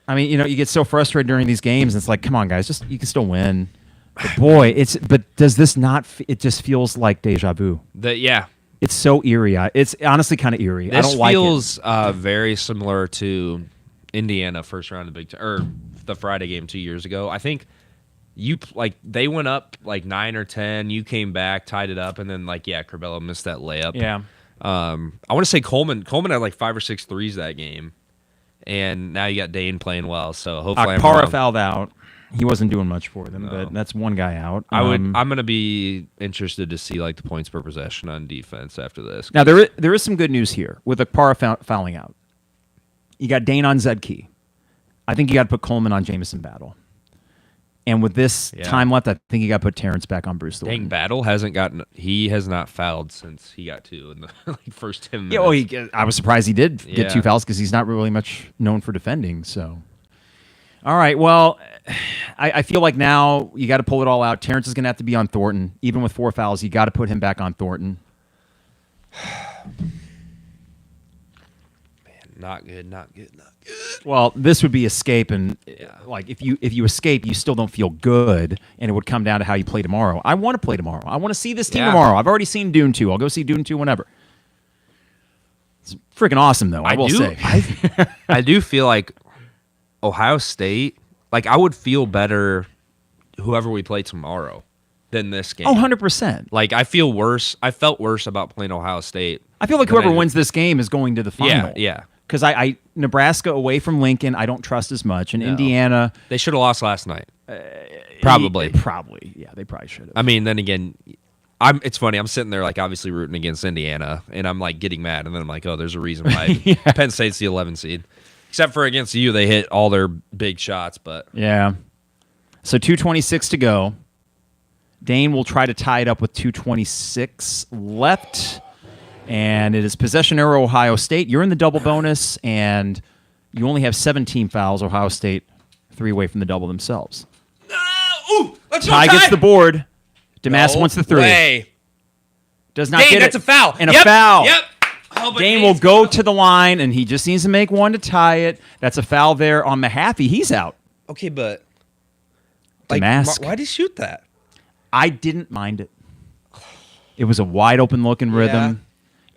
I mean, you get so frustrated during these games. And it's like, come on, guys, you can still win. But boy, but does this not? It just feels like deja vu. It's so eerie. It's honestly kind of eerie. I don't like it. This feels very similar to Indiana first round of the Big Ten, or the Friday game 2 years ago. I think they went up 9 or 10. You came back, tied it up, and then Curbelo missed that layup. Yeah. I want to say Coleman had 5 or 6 threes that game, and now you got Dain playing well. So hopefully, Akpara fouled out. He wasn't doing much for them, but that's one guy out. I'm going to be interested to see the points per possession on defense after this. Now there is some good news here with Akpara fouling out. You got Dain on Zedkey. I think you got to put Coleman on Jamison Battle. And with this time left, I think you got to put Terrence back on Bruce Thornton. Dang, Battle has not fouled since he got 2 in the first 10 minutes. Yeah, I was surprised he did get 2 fouls because he's not really much known for defending. So, all right, well, I feel like now you got to pull it all out. Terrence is going to have to be on Thornton. Even with 4 fouls, you got to put him back on Thornton. Not good. Well, this would be escape, and if you escape, you still don't feel good, and it would come down to how you play tomorrow. I want to play tomorrow. I want to see this team tomorrow. I've already seen Dune 2. I'll go see Dune 2 whenever. It's freaking awesome, though. I will say. I do feel like Ohio State. I would feel better whoever we play tomorrow than this game. 100%. I feel worse. I felt worse about playing Ohio State. I feel like whoever wins this game is going to the final. Yeah. Because Nebraska away from Lincoln, I don't trust as much. And Indiana, they should have lost last night. Probably. Yeah, they probably should have. I mean, then again, it's funny. I'm sitting there obviously rooting against Indiana, and I'm getting mad, and then I'm like, oh, there's a reason why Penn State's the 11 seed. Except for against you, they hit all their big shots, but yeah. So 2:26 to go. Dain will try to tie it up with 2:26 left. And it is possession error, Ohio State. You're in the double bonus, and you only have 17 fouls. Ohio State 3 away from the double themselves. Ooh, let's Ty gets the board. Damas wants the 3. Way. Does not Dain, get it. that's a foul. And a foul. Yep. Oh, Dain will go to the line, and he just needs to make one to tie it. That's a foul there on Mahaffey. He's out. Okay, but Damas. why did he shoot that? I didn't mind it. It was a wide open look in rhythm.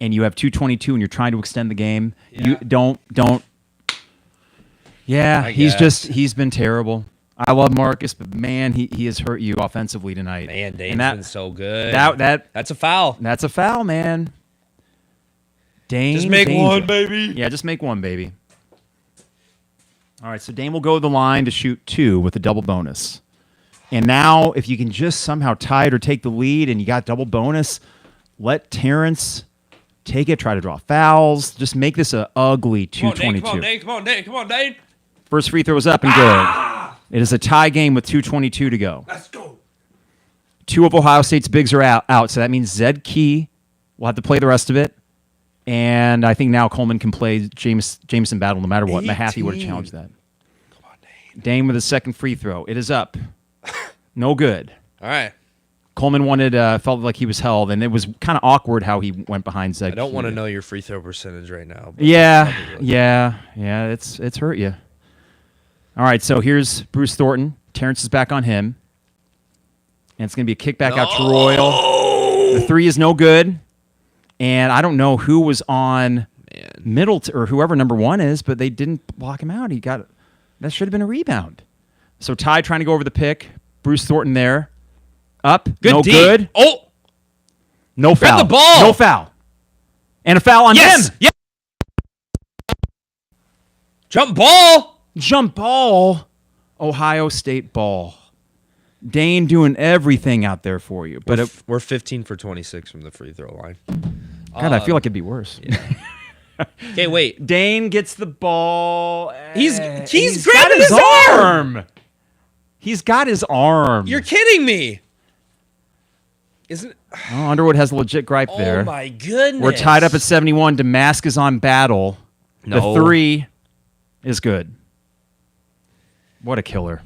And you have 2:22, and you're trying to extend the game. Yeah. You don't. Yeah, he's been terrible. I love Marcus, but man, he has hurt you offensively tonight. Man, Dain's been so good. That's a foul. That's a foul, man. Dain, just make Dainja. one, baby. Yeah, just make one, baby. All right, so Dain will go to the line to shoot 2 with a double bonus. And now, if you can just somehow tie it or take the lead, and you got double bonus, let Terrence take it, try to draw fouls. Just make this an ugly 2:22. Come on, Dain. First free throw is up and good. It is a tie game with 2:22 to go. Let's go. 2 of Ohio State's bigs are out, so that means Zed Key will have to play the rest of it. And I think now Coleman can play Jamison Battle no matter what. 18. Mahaffey would have challenged that. Come on, Dain. Dain with his second free throw. It is up. No good. All right. Coleman felt like he was held, and it was kind of awkward how he went behind Zed. I don't want to know your free throw percentage right now. Yeah. It's hurt you. All right, so here's Bruce Thornton. Terrence is back on him, and it's going to be a kickback out to Royal. The 3 is no good, and I don't know who was on Middleton or whoever number 1 is, but they didn't block him out. That should have been a rebound. So Ty trying to go over the pick. Bruce Thornton there. Up. No good. Oh. No foul. Grab the ball. No foul. And a foul on him. Yeah. Jump ball. Jump ball. Ohio State ball. Dain doing everything out there for you. But we're 15 for 26 from the free throw line. God, I feel like it'd be worse. Yeah. Okay, wait. Dain gets the ball. He's grabbing his arm. He's got his arm. You're kidding me. Isn't Underwood has a legit gripe there. Oh my goodness. We're tied up at 71. Damascus on Battle. No. The 3 is good. What a killer.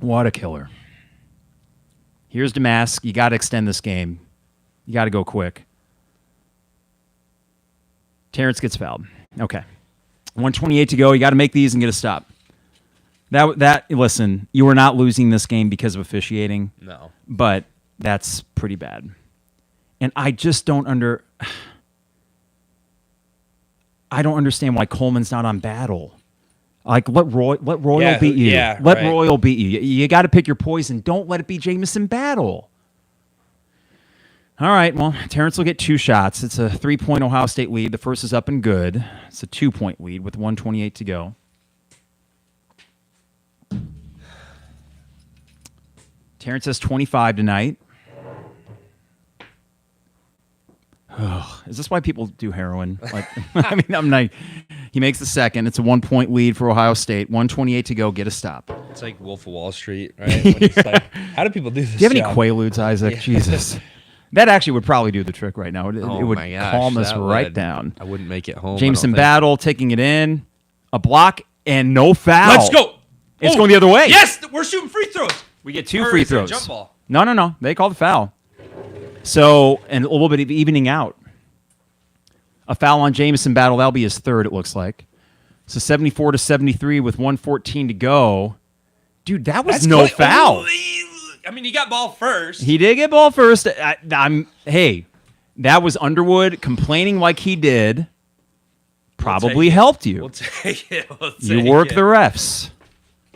What a killer. Here's Damask. You got to extend this game. You got to go quick. Terrence gets fouled. Okay. 128 to go. You got to make these and get a stop. Listen, you were not losing this game because of officiating. No. But that's pretty bad. And I just don't understand why Coleman's not on battle. Like, let Royal beat you. Yeah, let right. Royal beat you. You got to pick your poison. Don't let it be Jamison Battle. All right, well, Terrence will get 2 shots. It's a 3-point Ohio State lead. The first is up and good. It's a 2-point lead with 128 to go. Terrence has 25 tonight. Oh, is this why people do heroin? Like, I mean, I'm like, he makes the second. It's a 1-point lead for Ohio State. 128 to go. Get a stop. It's like Wolf of Wall Street, right? When it's like, how do people do this? Do you have any job? Quaaludes, Isaac? Yeah. Jesus. That actually would probably do the trick right now. It would my gosh, calm us that right would. down. I wouldn't make it home. Jameson Battle taking it in. A block and no foul. Let's go. It's going the other way. Yes, we're shooting free throws. We get 2 Or free is it a throws. jump ball? No. They called the foul. So, and a little bit of evening out. A foul on Jameson Battle. That'll be his third, it looks like. So 74 to 73 with 114 to go. Dude, that was no foul. I mean, he got ball first. He did get ball first. Hey, that was Underwood complaining like he did. Probably helped you. We'll take it. You work the refs.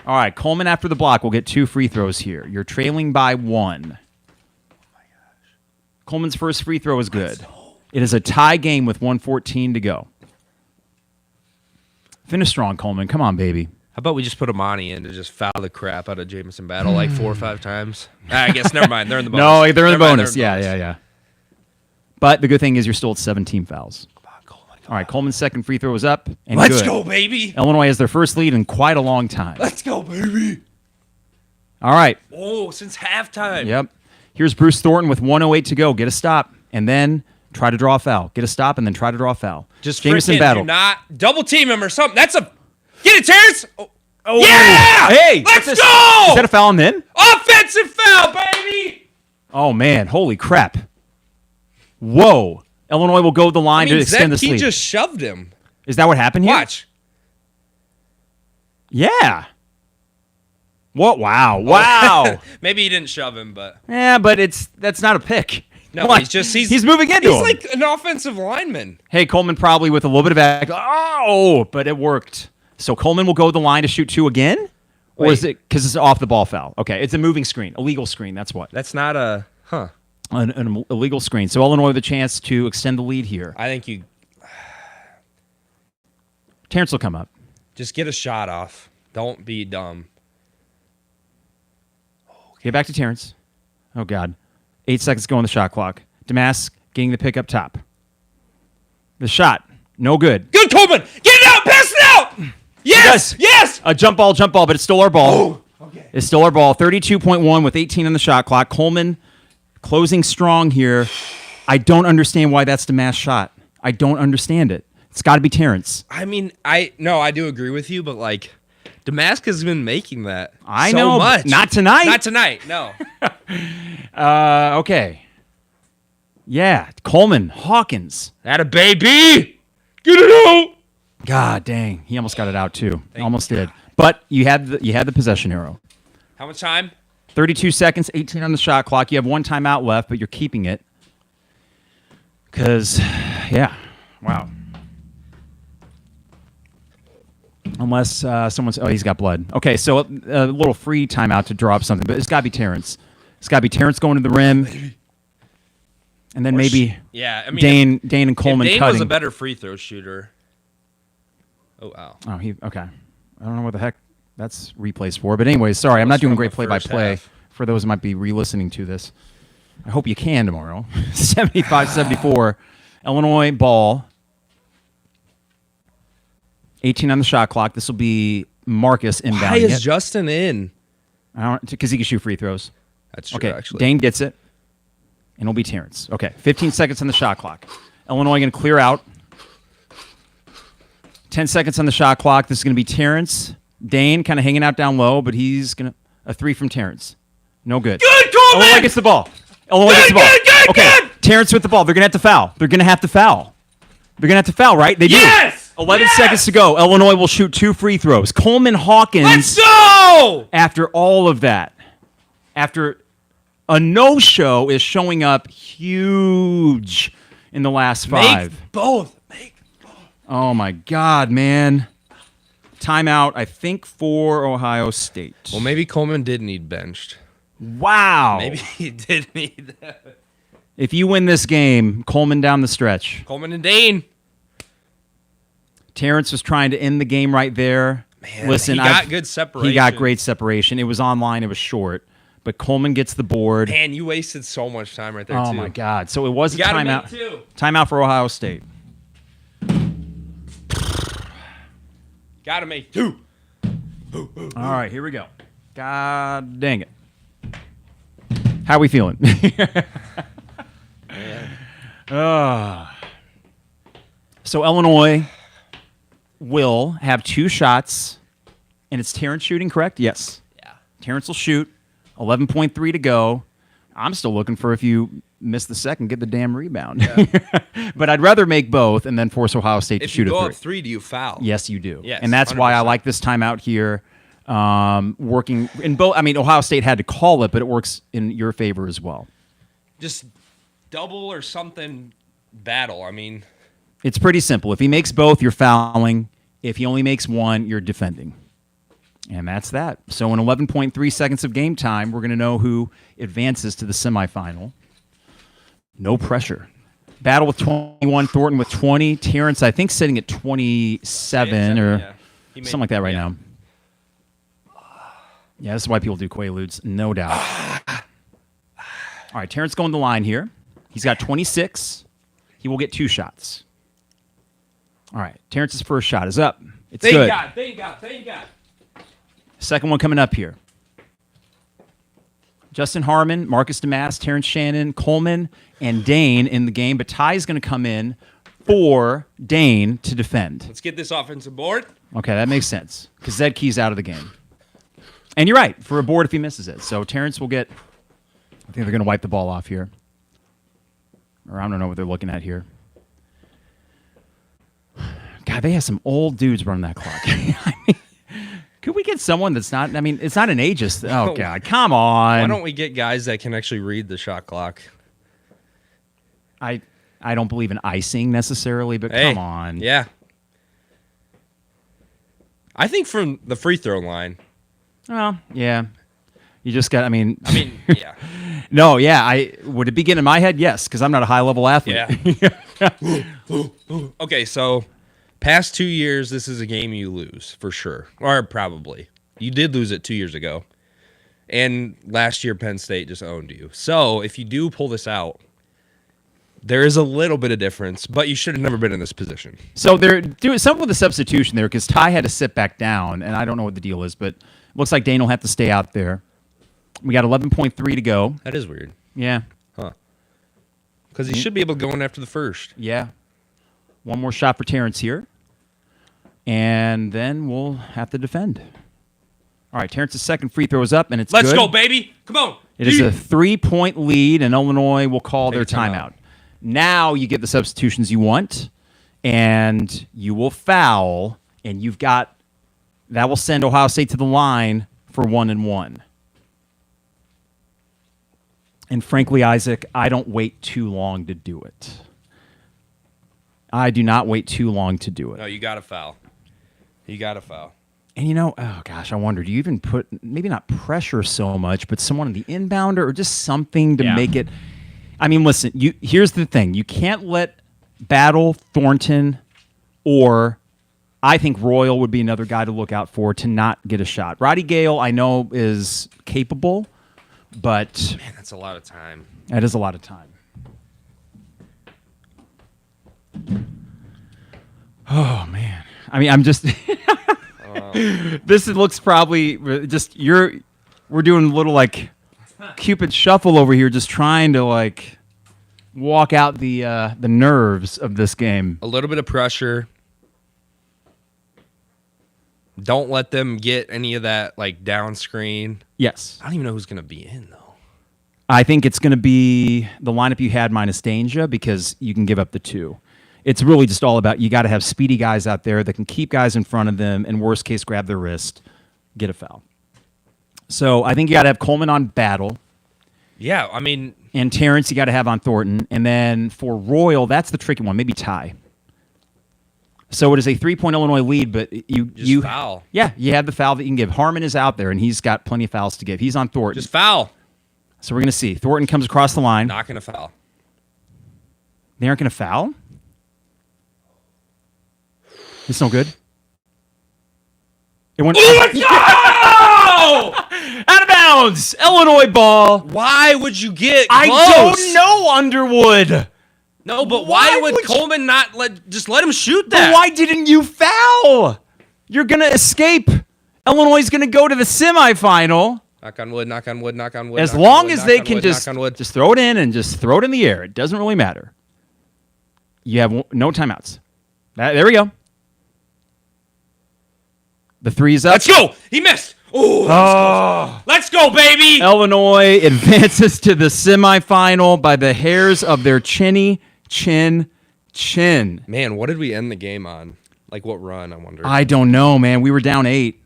All right, Coleman after the block will get 2 free throws here. You're trailing by 1. Oh my gosh. Coleman's first free throw is good. It is a tie game with 114 to go. Finish strong, Coleman. Come on, baby. How about we just put Amani in to just foul the crap out of Jameson Battle like 4 or 5 times? I guess, never mind. They're in the bonus. No, they're in the Never mind, bonus. they're in the Yeah. But the good thing is you're still at 17 fouls. Come on, Coleman. All right, Coleman's second free throw is up. And Let's good. go, baby. Illinois has their first lead in quite a long time. Let's go, baby. All right. Oh, since halftime. Yep. Here's Bruce Thornton with 108 to go. Get a stop. And then try to draw a foul. Get a stop and then try to draw a foul. Just Jameson freaking Battle. do not double team him or something. That's a... Get it, Terrence. Oh, yeah! Hey! Let's go! Is that a foul on then? Offensive foul, baby! Oh, man. Holy crap. Whoa. Illinois will go the line to extend this He lead. just shoved him. Is that what happened here? Watch. Yeah. What? Wow. Wow. Maybe he didn't shove him, but... Yeah, but that's not a pick. No, What? he's moving into him. He's like an offensive lineman. Hey, Coleman probably with a little bit of act. Oh, but it worked. So Coleman will go the line to shoot 2 again? Or is it because it's off the ball foul? Okay, it's a moving screen, a legal screen. That's what. That's not a... Huh. An illegal screen. So Illinois with a chance to extend the lead here. I think you... Terrence will come up. Just get a shot off. Don't be dumb. Get back to Terrence. Oh, God. 8 seconds to go on the shot clock. Damask getting the pick up top. The shot. No good. Good, Coleman! Get it out! Pass it out! Yes! Yes! A jump ball, but it's still our ball. Oh, okay. It's still our ball. 32.1 with 18 on the shot clock. Coleman closing strong here. I don't understand why that's Damask's shot. I don't understand it. It's got to be Terrence. I mean, I do agree with you, but like, Damask has been making that I so know, much. but not tonight. Not tonight, no. Okay. Yeah, Coleman, Hawkins. That a baby! Get it out! God dang, he almost got it out too. Almost did. But you had the possession arrow. How much time? 32 seconds, 18 on the shot clock. You have 1 timeout left, but you're keeping it. Because, yeah, wow. Unless someone's... Oh, he's got blood. Okay, so a little free timeout to draw up something, but it's got to be Terrence. It's got to be Terrence going to the rim. And then maybe Yeah, I mean, Dain and Coleman if Dain cutting. was a better free throw shooter. Oh, wow. Oh, okay. I don't know what the heck that's replays for. But anyways, sorry, I'm not doing great from the play-by-play first half. for those who might be re-listening to this. I hope you can tomorrow. 75-74. Illinois ball. 18 on the shot clock. This will be Marcus inbounding Why is it. Justin in? Because he can shoot free throws. That's true, Okay, actually. Dain gets it. And it'll be Terrence. Okay, 15 seconds on the shot clock. Illinois going to clear out. 10 seconds on the shot clock. This is going to be Terrence. Dain kind of hanging out down low, but he's going to... A 3 from Terrence. No good. Good, Coleman! Illinois gets the ball. Illinois gets the ball. Okay, Terrence with the ball. They're going to have to foul. They're going to have to foul. They're going to have to foul, right? They do. Yes! 11 seconds to go. Illinois will shoot 2 free throws. Coleman Hawkins. Let's go! After all of that, after a no-show, is showing up huge in the last 5. Make both. Oh, my God, man. Timeout, I think, for Ohio State. Well, maybe Coleman did need benched. Wow. Maybe he did need that. If you win this game, Coleman down the stretch. Coleman and Dain. Terrence was trying to end the game right there. Man, Listen, he got good separation. He got great separation. It was online. It was short. But Coleman gets the board. Man, you wasted so much time right there, Oh, too. my God. So it was a timeout. Make 2. Timeout for Ohio State. Got to make 2. All right, here we go. God dang it. How we feeling? So Illinois will have 2 shots, and it's Terrence shooting, correct? Yes. Yeah. Terrence will shoot. 11.3 to go. I'm still looking for, if you miss the second, get the damn rebound. Yeah. But I'd rather make both and then force Ohio State to shoot If you a go 3. up 3, do you foul? Yes, you do. Yes, and that's why I 100%. like this timeout here. Working in both. I mean, Ohio State had to call it, but it works in your favor as well. Just double or something battle. I mean, It's pretty simple. If he makes both, you're fouling. If he only makes one, you're defending. And that's that. So in 11.3 seconds of game time, we're going to know who advances to the semifinal. No pressure. Battle with 21, Thornton with 20. Terrence, I think, sitting at 27 or something like that right now. Yeah, this is why people do Quaaludes, no doubt. All right, Terrence going the line here. He's got 26. He will get 2 shots. All right, Terrence's first shot is up. It's good. Thank God. Second one coming up here. Justin Harmon, Marcus Demas, Terrence Shannon, Coleman, and Dain in the game. But Ty is going to come in for Dain to defend. Let's get this offensive board. Okay, that makes sense because Zed Key's out of the game. And you're right, for a board if he misses it. So Terrence will get, I think they're going to wipe the ball off here. Or I don't know what they're looking at here. God, they have some old dudes running that clock. I mean, could we get someone that's not, I mean, it's not an ageist. Oh, God, come on. Why don't we get guys that can actually read the shot clock? I don't believe in icing necessarily, but Hey, come on. Yeah. I think from the free throw line. Well, yeah. You just got, I mean, Yeah. no, yeah. Would it be getting in my head? Yes, because I'm not a high-level athlete. Yeah. Okay, so past 2 years, this is a game you lose for sure, or probably. You did lose it 2 years ago, and last year Penn State just owned you. So if you do pull this out, there is a little bit of difference, but you should have never been in this position. So they're doing something with the substitution there because Ty had to sit back down, and I don't know what the deal is, but it looks like Dain will have to stay out there. We got 11.3 to go. That is weird. Yeah. Huh. Because he should be able to go in after the first. Yeah. One more shot for Terrence here. And then we'll have to defend. All right, Terrence's second free throw is up, and it's Let's good. go, baby. Come on. It is a 3-point lead, and Illinois will call their Take a timeout. timeout. Now you get the substitutions you want, and you will foul, and you've got that will send Ohio State to the line for 1-1. And frankly, Isaac, I don't wait too long to do it. I do not wait too long to do it. No, you got to foul. You got to foul. And oh gosh, I wonder, do you even put, maybe not pressure so much, but someone on the inbounder or just something to make it. I mean, listen, here's the thing. You can't let Battle, Thornton, or I think Royal would be another guy to look out for to not get a shot. Roddy Gale, I know, is capable, but Man, that's a lot of time. that is a lot of time. Oh, man. I mean, I'm just... This looks probably just we're doing a little like Cupid shuffle over here, just trying to like walk out the nerves of this game. A little bit of pressure. Don't let them get any of that like down screen. Yes. I don't even know who's going to be in though. I think it's going to be the lineup you had minus Dainja because you can give up the 2. It's really just all about you got to have speedy guys out there that can keep guys in front of them and worst case grab their wrist, get a foul. So I think you got to have Coleman on Battle. Yeah, I mean, And Terrence you got to have on Thornton. And then for Royal, that's the tricky one, maybe Ty. So it is a 3-point Illinois lead, but you foul. Yeah, you have the foul that you can give. Harmon is out there, and he's got plenty of fouls to give. He's on Thornton. Just foul. So we're going to see. Thornton comes across the line. Not going to foul. They aren't going to foul? It's no good. It went Let's go! out of bounds. Illinois ball. Why would you get I close? don't know, Underwood. No, but Why why would would you- Coleman not let him shoot that? But why didn't you foul? You're going to escape. Illinois is going to go to the semifinal. Knock on wood, knock on wood, knock on wood. As knock on long wood, as knock they on can wood, just knock on wood. throw it in and just throw it in the air. It doesn't really matter. You have no timeouts. There we go. The 3's up. Let's go. He missed. Ooh, let's go, baby. Illinois advances to the semifinal by the hairs of their chin. Man, what did we end the game on? Like what run, I wonder. I don't know, man. We were down 8.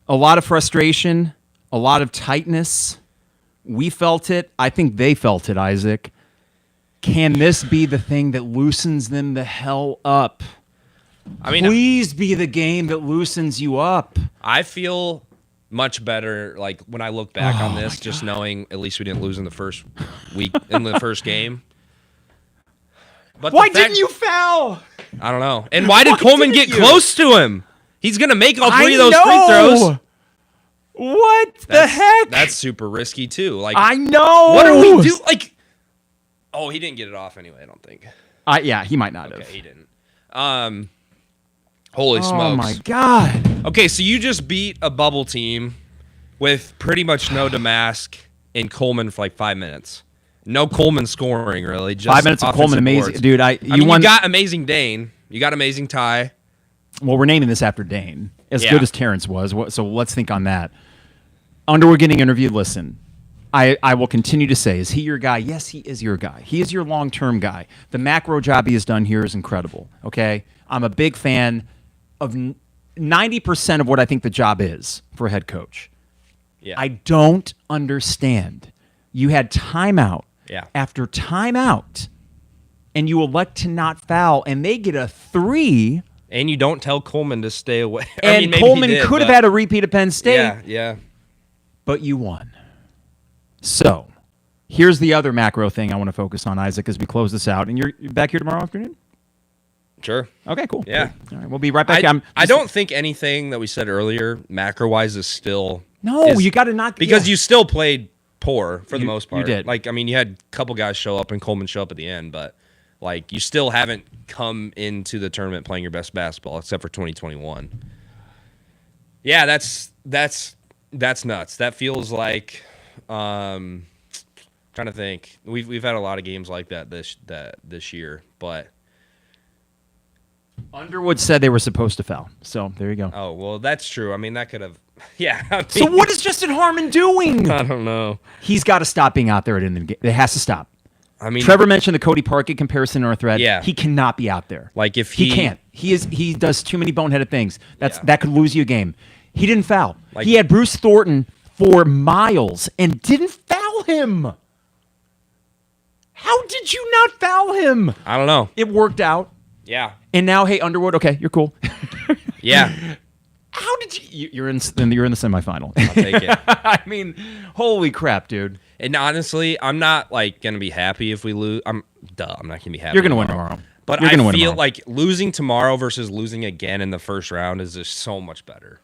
A lot of frustration, a lot of tightness. We felt it. I think they felt it, Isaac. Can this be the thing that loosens them the hell up? I mean, Please be the game that loosens you up. I feel much better like when I look back on this, just knowing at least we didn't lose in the first week in the first game. But Why didn't you foul? I don't know. And why did Why Coleman didn't get you? close to him? He's gonna make all 3 I of those free know. throws. What the heck? That's super risky too. Like I know. what are we do? Like, oh, he didn't get it off anyway. I don't think. Yeah, he might not have. Okay, he didn't. Holy smokes! Oh my god. Okay, so you just beat a bubble team with pretty much no Damask and Coleman for like 5 minutes. No Coleman scoring really. Just 5 minutes of Coleman, offensive amazing, boards. dude. I mean, won. you got amazing Dain. You got amazing Ty. Well, we're naming this after Dain, as Yeah. good as Terrence was. So let's think on that. Underwood getting interviewed. Listen, I will continue to say, is he your guy? Yes, he is your guy. He is your long-term guy. The macro job he has done here is incredible. Okay, I'm a big fan of 90% of what I think the job is for a head coach. Yeah. I don't understand. You had timeout Yeah. after timeout, and you elect to not foul, and they get a 3. And you don't tell Coleman to stay away. I And mean, maybe Coleman he did, could have but- had a repeat of Penn State, Yeah, yeah. but you won. So here's the other macro thing I want to focus on, Isaac, as we close this out. And you're back here tomorrow afternoon? Sure. Okay, cool. Yeah. Cool. All right, we'll be right back. I don't think anything that we said earlier, macro-wise, is still... No, is- you got to knock... Because yeah. you still played poor for the You- most you part. did. Like, I mean, you had a couple guys show up and Coleman show up at the end, but like you still haven't come into the tournament playing your best basketball except for 2021. Yeah, that's nuts. That feels like trying to think. We've had a lot of games like that this year, but Underwood said they were supposed to foul. So there you go. oh well, that's true. I mean, that could have. Yeah. I So mean, what is Justin Harmon doing? I don't know. He's got to stop being out there at the end of the game. It has to stop. I mean, Trevor mentioned the Cody Parkey comparison in our thread. Yeah. He cannot be out there. like if He can't. He does too many boneheaded things. Yeah. That could lose you a game. He didn't foul. Like- He had Bruce Thornton for miles and didn't foul him. How did you not foul him? I don't know. It worked out. Yeah. And now, hey, Underwood, okay, you're cool. Yeah. How did you're in the semifinal. I'll take it. I mean, holy crap, dude. And honestly, I'm not like gonna be happy if we lose. I'm not gonna be happy. You're gonna win tomorrow. But You're I gonna win feel tomorrow. like losing tomorrow versus losing again in the first round is just so much better.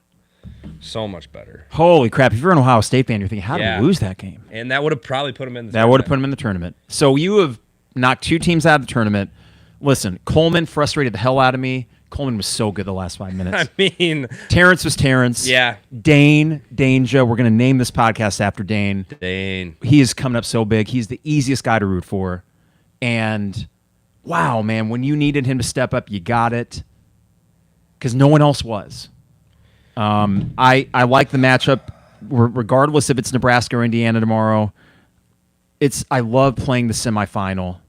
So much better. Holy crap. If you're an Ohio State fan, you're thinking, how Yeah. did we lose that game? And that would have probably put him in the That would have put him in the tournament. So you have knocked 2 teams out of the tournament. Listen, Coleman frustrated the hell out of me. Coleman was so good the last 5 minutes. I mean, Terrence was Terrence. yeah. Dain Dainja. We're going to name this podcast after Dain. Dain. He is coming up so big. He's the easiest guy to root for. And wow, man, when you needed him to step up, you got it. because no one else was. I like the matchup, regardless if it's Nebraska or Indiana tomorrow. I love playing the semifinal.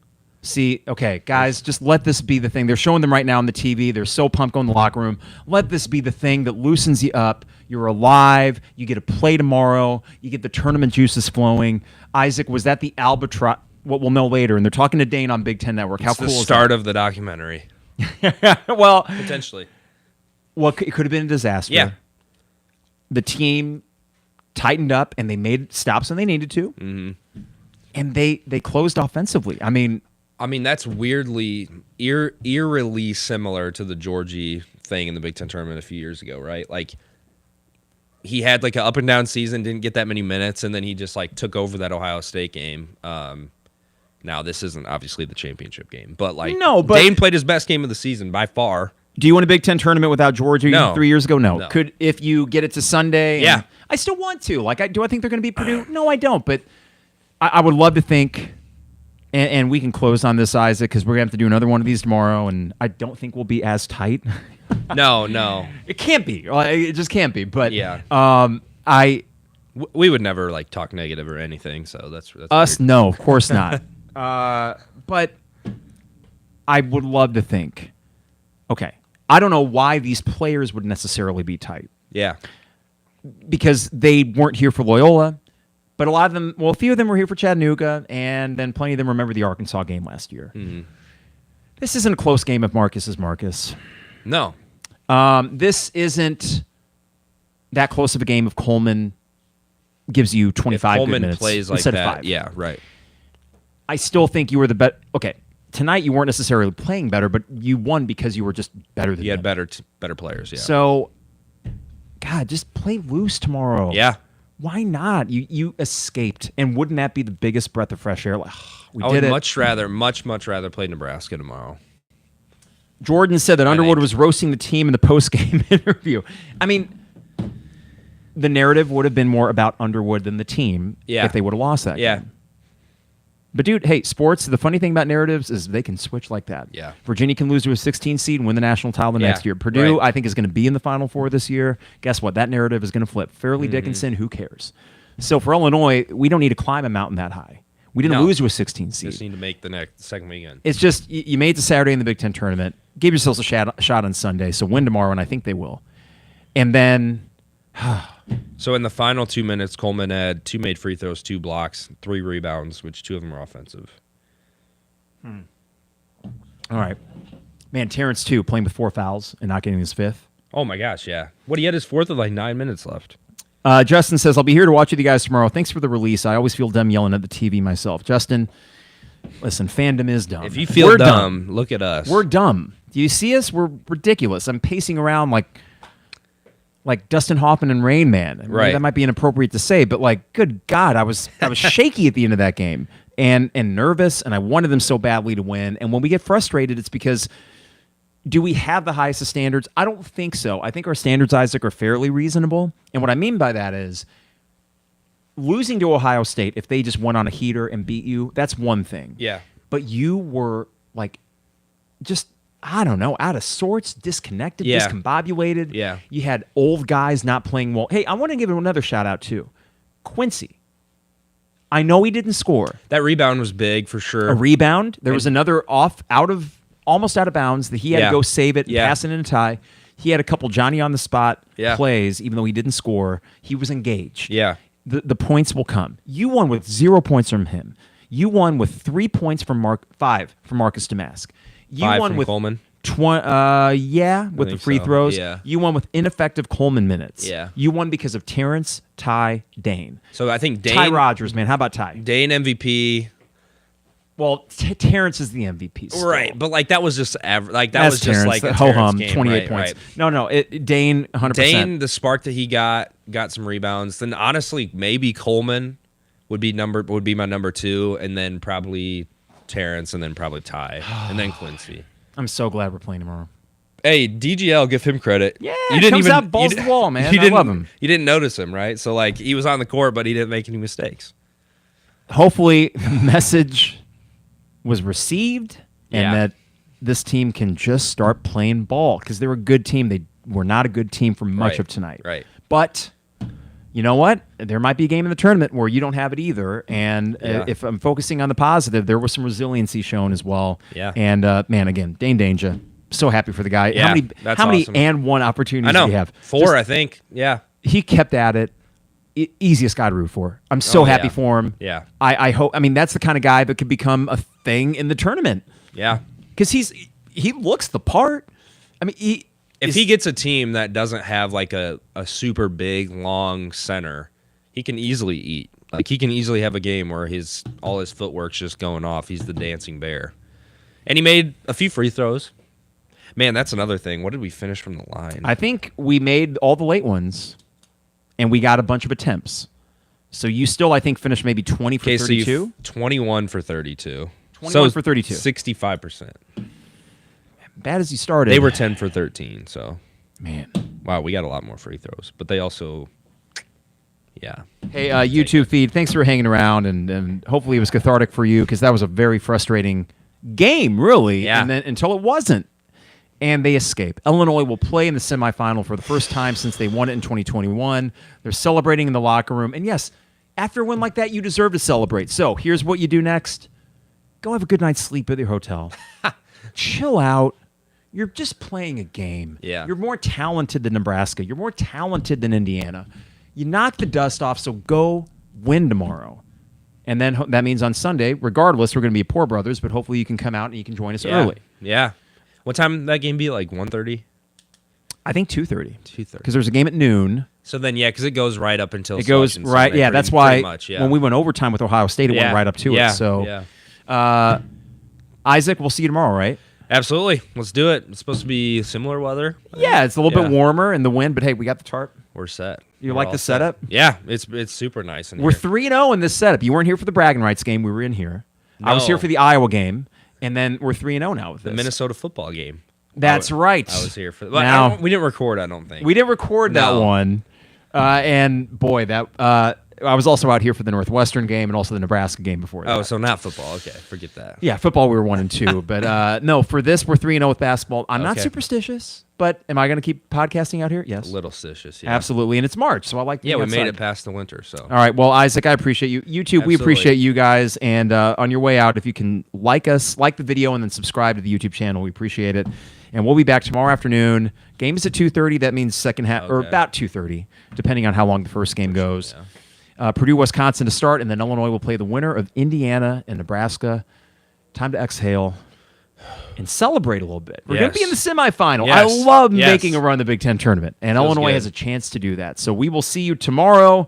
See, okay, guys, just let this be the thing. They're showing them right now on the TV. They're so pumped going in the locker room. Let this be the thing that loosens you up. You're alive. You get to play tomorrow. You get the tournament juices flowing. Isaac, was that the albatross? What we'll know later. And they're talking to Dain on Big Ten Network. How cool is that? It's the start of the documentary. Well, Potentially. Well, it could have been a disaster. Yeah. The team tightened up, and they made stops when they needed to. Mm-hmm. And they closed offensively. I mean, that's weirdly, eerily similar to the Georgie thing in the Big Ten tournament a few years ago, right? Like, he had like an up and down season, didn't get that many minutes, and then he just like took over that Ohio State game. Now, this isn't obviously the championship game, but like, Dain played his best game of the season by far. Do you win a Big Ten tournament without Georgia? No. 3 years ago? No. No. Could, if you get it to Sunday? Yeah. I still want to. Like, do I think they're going to beat Purdue? No, I don't. But I would love to think, and we can close on this, Isaac, because we're going to have to do another one of these tomorrow, and I don't think we'll be as tight. No. It can't be. It just can't be. But yeah. We would never like talk negative or anything, so that's us. weird. No, of course not. But I would love to think. Okay, I don't know why these players would necessarily be tight. Yeah, because they weren't here for Loyola, but a lot of them. Well, a few of them were here for Chattanooga, and then plenty of them remember the Arkansas game last year. Mm-hmm. This isn't a close game if Marcus is Marcus. No, this isn't that close of a game if Coleman gives you 25 good minutes plays like instead that. of 5. Yeah, right. I still think you were the better. Okay, tonight you weren't necessarily playing better, but you won because you were just better than You had them. better players. Yeah. So, God, just play loose tomorrow. Yeah. Why not? You escaped, and wouldn't that be the biggest breath of fresh air? Like, we I did would it. much rather play Nebraska tomorrow. Jordan said that Underwood was roasting the team in the post-game interview. I mean, the narrative would have been more about Underwood than the team if they would have lost that game. But, dude, hey, sports, the funny thing about narratives is they can switch like that. Yeah. Virginia can lose to a 16 seed and win the national title the next year. Purdue, I think, is going to be in the Final Four this year. Guess what? That narrative is going to flip. Fairleigh Dickinson, who cares? So for Illinois, we don't need to climb a mountain that high. We didn't lose to a 16 seed. Just need to make the second weekend. It's just, you made it to Saturday in the Big Ten tournament. Give yourselves a shot on Sunday. So win tomorrow, and I think they will. And then... So in the final 2 minutes, Coleman had 2 made free throws, 2 blocks, 3 rebounds, which 2 of them were offensive. All right. Man, Terrence, too, playing with 4 fouls and not getting his 5th. Oh, my gosh, yeah. What, he had his 4th with like 9 minutes left. Justin says, I'll be here to watch with you guys tomorrow. Thanks for the release. I always feel dumb yelling at the TV myself. Justin, listen, fandom is dumb. If you feel dumb, look at us. We're dumb. Do you see us? We're ridiculous. I'm pacing around like Dustin Hoffman and Rain Man. Right. That might be inappropriate to say, but like, good God, I was shaky at the end of that game and nervous, and I wanted them so badly to win. And when we get frustrated, it's because, do we have the highest of standards? I don't think so. I think our standards, Isaac, are fairly reasonable. And what I mean by that is, losing to Ohio State, if they just went on a heater and beat you, that's one thing. Yeah. But you were like, just, I don't know, out of sorts, disconnected, discombobulated. Yeah. You had old guys not playing well. Hey, I want to give him another shout out too. Quincy. I know he didn't score. That rebound was big for sure. A rebound. There was another almost out of bounds that he had to go save it and pass it in a tie. He had a couple Johnny on the spot plays, even though he didn't score. He was engaged. Yeah. The points will come. You won with 0 points from him. You won with 3 points from 5 from Marcus Damask. You 5 won from with Coleman. with the free throws. Yeah. You won with ineffective Coleman minutes. Yeah. You won because of Terrence, Ty, Dain. So I think Ty Rodgers, man. How about Ty? Dain MVP. Well, Terrence is the MVP still. Right, but like that was just like that That's was just Terrence, like a ho-hum, Terrence game, 28 right, points. right. No, Dain, 100%. Dain, the spark that he got some rebounds. Then honestly, maybe Coleman would be my number 2, and then probably Terrence, and then probably Ty, and then Quincy. I'm so glad we're playing tomorrow. Hey, DGL, give him credit. Yeah, comes out, balls to the wall, man. I love him. You didn't notice him, right? So like he was on the court, but he didn't make any mistakes. Hopefully, the message was received, and that this team can just start playing ball because they're a good team. They were not a good team for much of tonight. Right. But you know what? There might be a game in the tournament where you don't have it either. And if I'm focusing on the positive, there was some resiliency shown as well. Yeah. And, man, again, Dain Dainja, so happy for the guy. Yeah, how many awesome. and one opportunities I know. did he have? 4, I think. Yeah. He kept at it. Easiest guy to root for. I'm so happy for him. Yeah. I hope. I mean, that's the kind of guy that could become a thing in the tournament. Yeah. Because he looks the part. I mean, if he gets a team that doesn't have like a super big, long center, he can easily eat. Like, he can easily have a game where all his footwork's just going off. He's the dancing bear. And he made a few free throws. Man, that's another thing. What did we finish from the line? I think we made all the late ones, and we got a bunch of attempts. So you still, I think, finished maybe 20 for 32? 21 for 32. 21 for 32. 65%. Bad as you started. They were 10 for 13, so. Man. Wow, we got a lot more free throws. But they also, yeah. Hey, YouTube feed, thanks for hanging around, and hopefully it was cathartic for you because that was a very frustrating game, really, Yeah. and then until it wasn't. And they escape. Illinois will play in the semifinal for the first time since they won it in 2021. They're celebrating in the locker room. And yes, after a win like that, you deserve to celebrate. So here's what you do next. Go have a good night's sleep at your hotel. Chill out. You're just playing a game. Yeah. You're more talented than Nebraska. You're more talented than Indiana. You knock the dust off, so go win tomorrow. And then that means on Sunday, regardless, we're going to be Poor Brothers, but hopefully you can come out and you can join us early. Yeah. What time did that game be? Like 1:30? I think 2:30. 2:30. Because there's a game at noon. So then, yeah, because it goes right up until It goes selection right. Sunday, Yeah, that's why pretty much, yeah. when we went overtime with Ohio State, it went right up to it. So, Isaac, we'll see you tomorrow, right? Absolutely. Let's do it. It's supposed to be similar weather. Yeah, it's a little bit warmer in the wind, but hey, we got the tarp. We're set. You We're like all the set. setup? Yeah, it's super nice in We're here. 3-0 in this setup. You weren't here for the bragging rights game. We were in here. I was No. here for the Iowa game, and then we're 3-0 now with The this. Minnesota football game. That's right. I was here for. But Now- we didn't record. I don't think We didn't record that No. one, and boy, that I was also out here for the Northwestern game and also the Nebraska game before that. Oh, so not football. Okay, forget that. Yeah, football we were 1-2, but no, for this we're 3-0 with basketball. I'm not Okay. superstitious, but am I going to keep podcasting out here? Yes, Little stitious. Yeah. absolutely, and it's March, so I like. To Yeah, be we made outside. it past the winter. So. All right, well, Isaac, I appreciate you. YouTube, we Absolutely. appreciate you guys, and on your way out, if you can like us, like the video, and then subscribe to the YouTube channel, we appreciate it. And we'll be back tomorrow afternoon. Game is at 2:30. That means second half, or Okay. about 2:30, depending on how long the first game goes. Purdue, Wisconsin to start, and then Illinois will play the winner of Indiana and Nebraska. Time to exhale and celebrate a little bit. We're going to be in the semifinal. Yes. I love Yes. making a run in the Big Ten tournament, and Feels Illinois good. has a chance to do that. So we will see you tomorrow.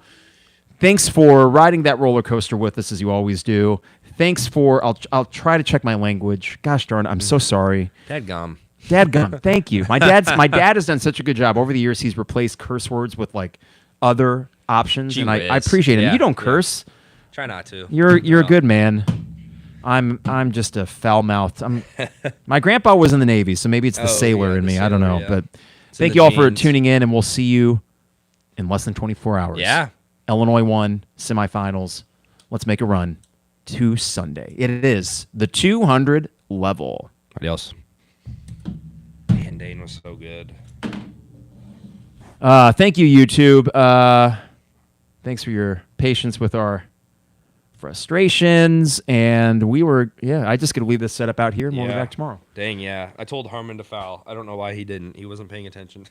Thanks for riding that roller coaster with us, as you always do. Thanks for. I'll try to check my language. Gosh darn, I'm so sorry. Dadgum. Dadgum, thank you. My dad has done such a good job over the years. He's replaced curse words with like other options, Gee and I whiz. appreciate it. Yeah, You don't yeah. curse. Try not to. You're a No. good man. I'm just a foul mouthed. My grandpa was in the Navy, so maybe it's the Oh, sailor yeah, in the me. I don't sailor, know, yeah. but It's thank in you the all for genes. tuning in, and we'll see you in less than 24 hours. Yeah. Illinois won semifinals. Let's make a run to Sunday. It is the 200 level. Adios. Man, Dain was so good. Thank you, YouTube. Thanks for your patience with our frustrations. And I just going to leave this setup out here, and we'll be back tomorrow. Dang, yeah. I told Harmon to foul. I don't know why he didn't. He wasn't paying attention.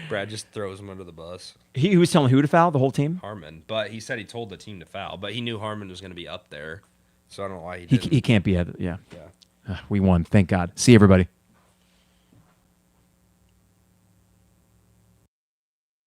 Brad just throws him under the bus. He was telling who to foul, the whole team? Harmon. But he said he told the team to foul. But he knew Harmon was going to be up there. So I don't know why he He didn't. can't be at it. Yeah. Yeah. We won. Thank God. See you, everybody.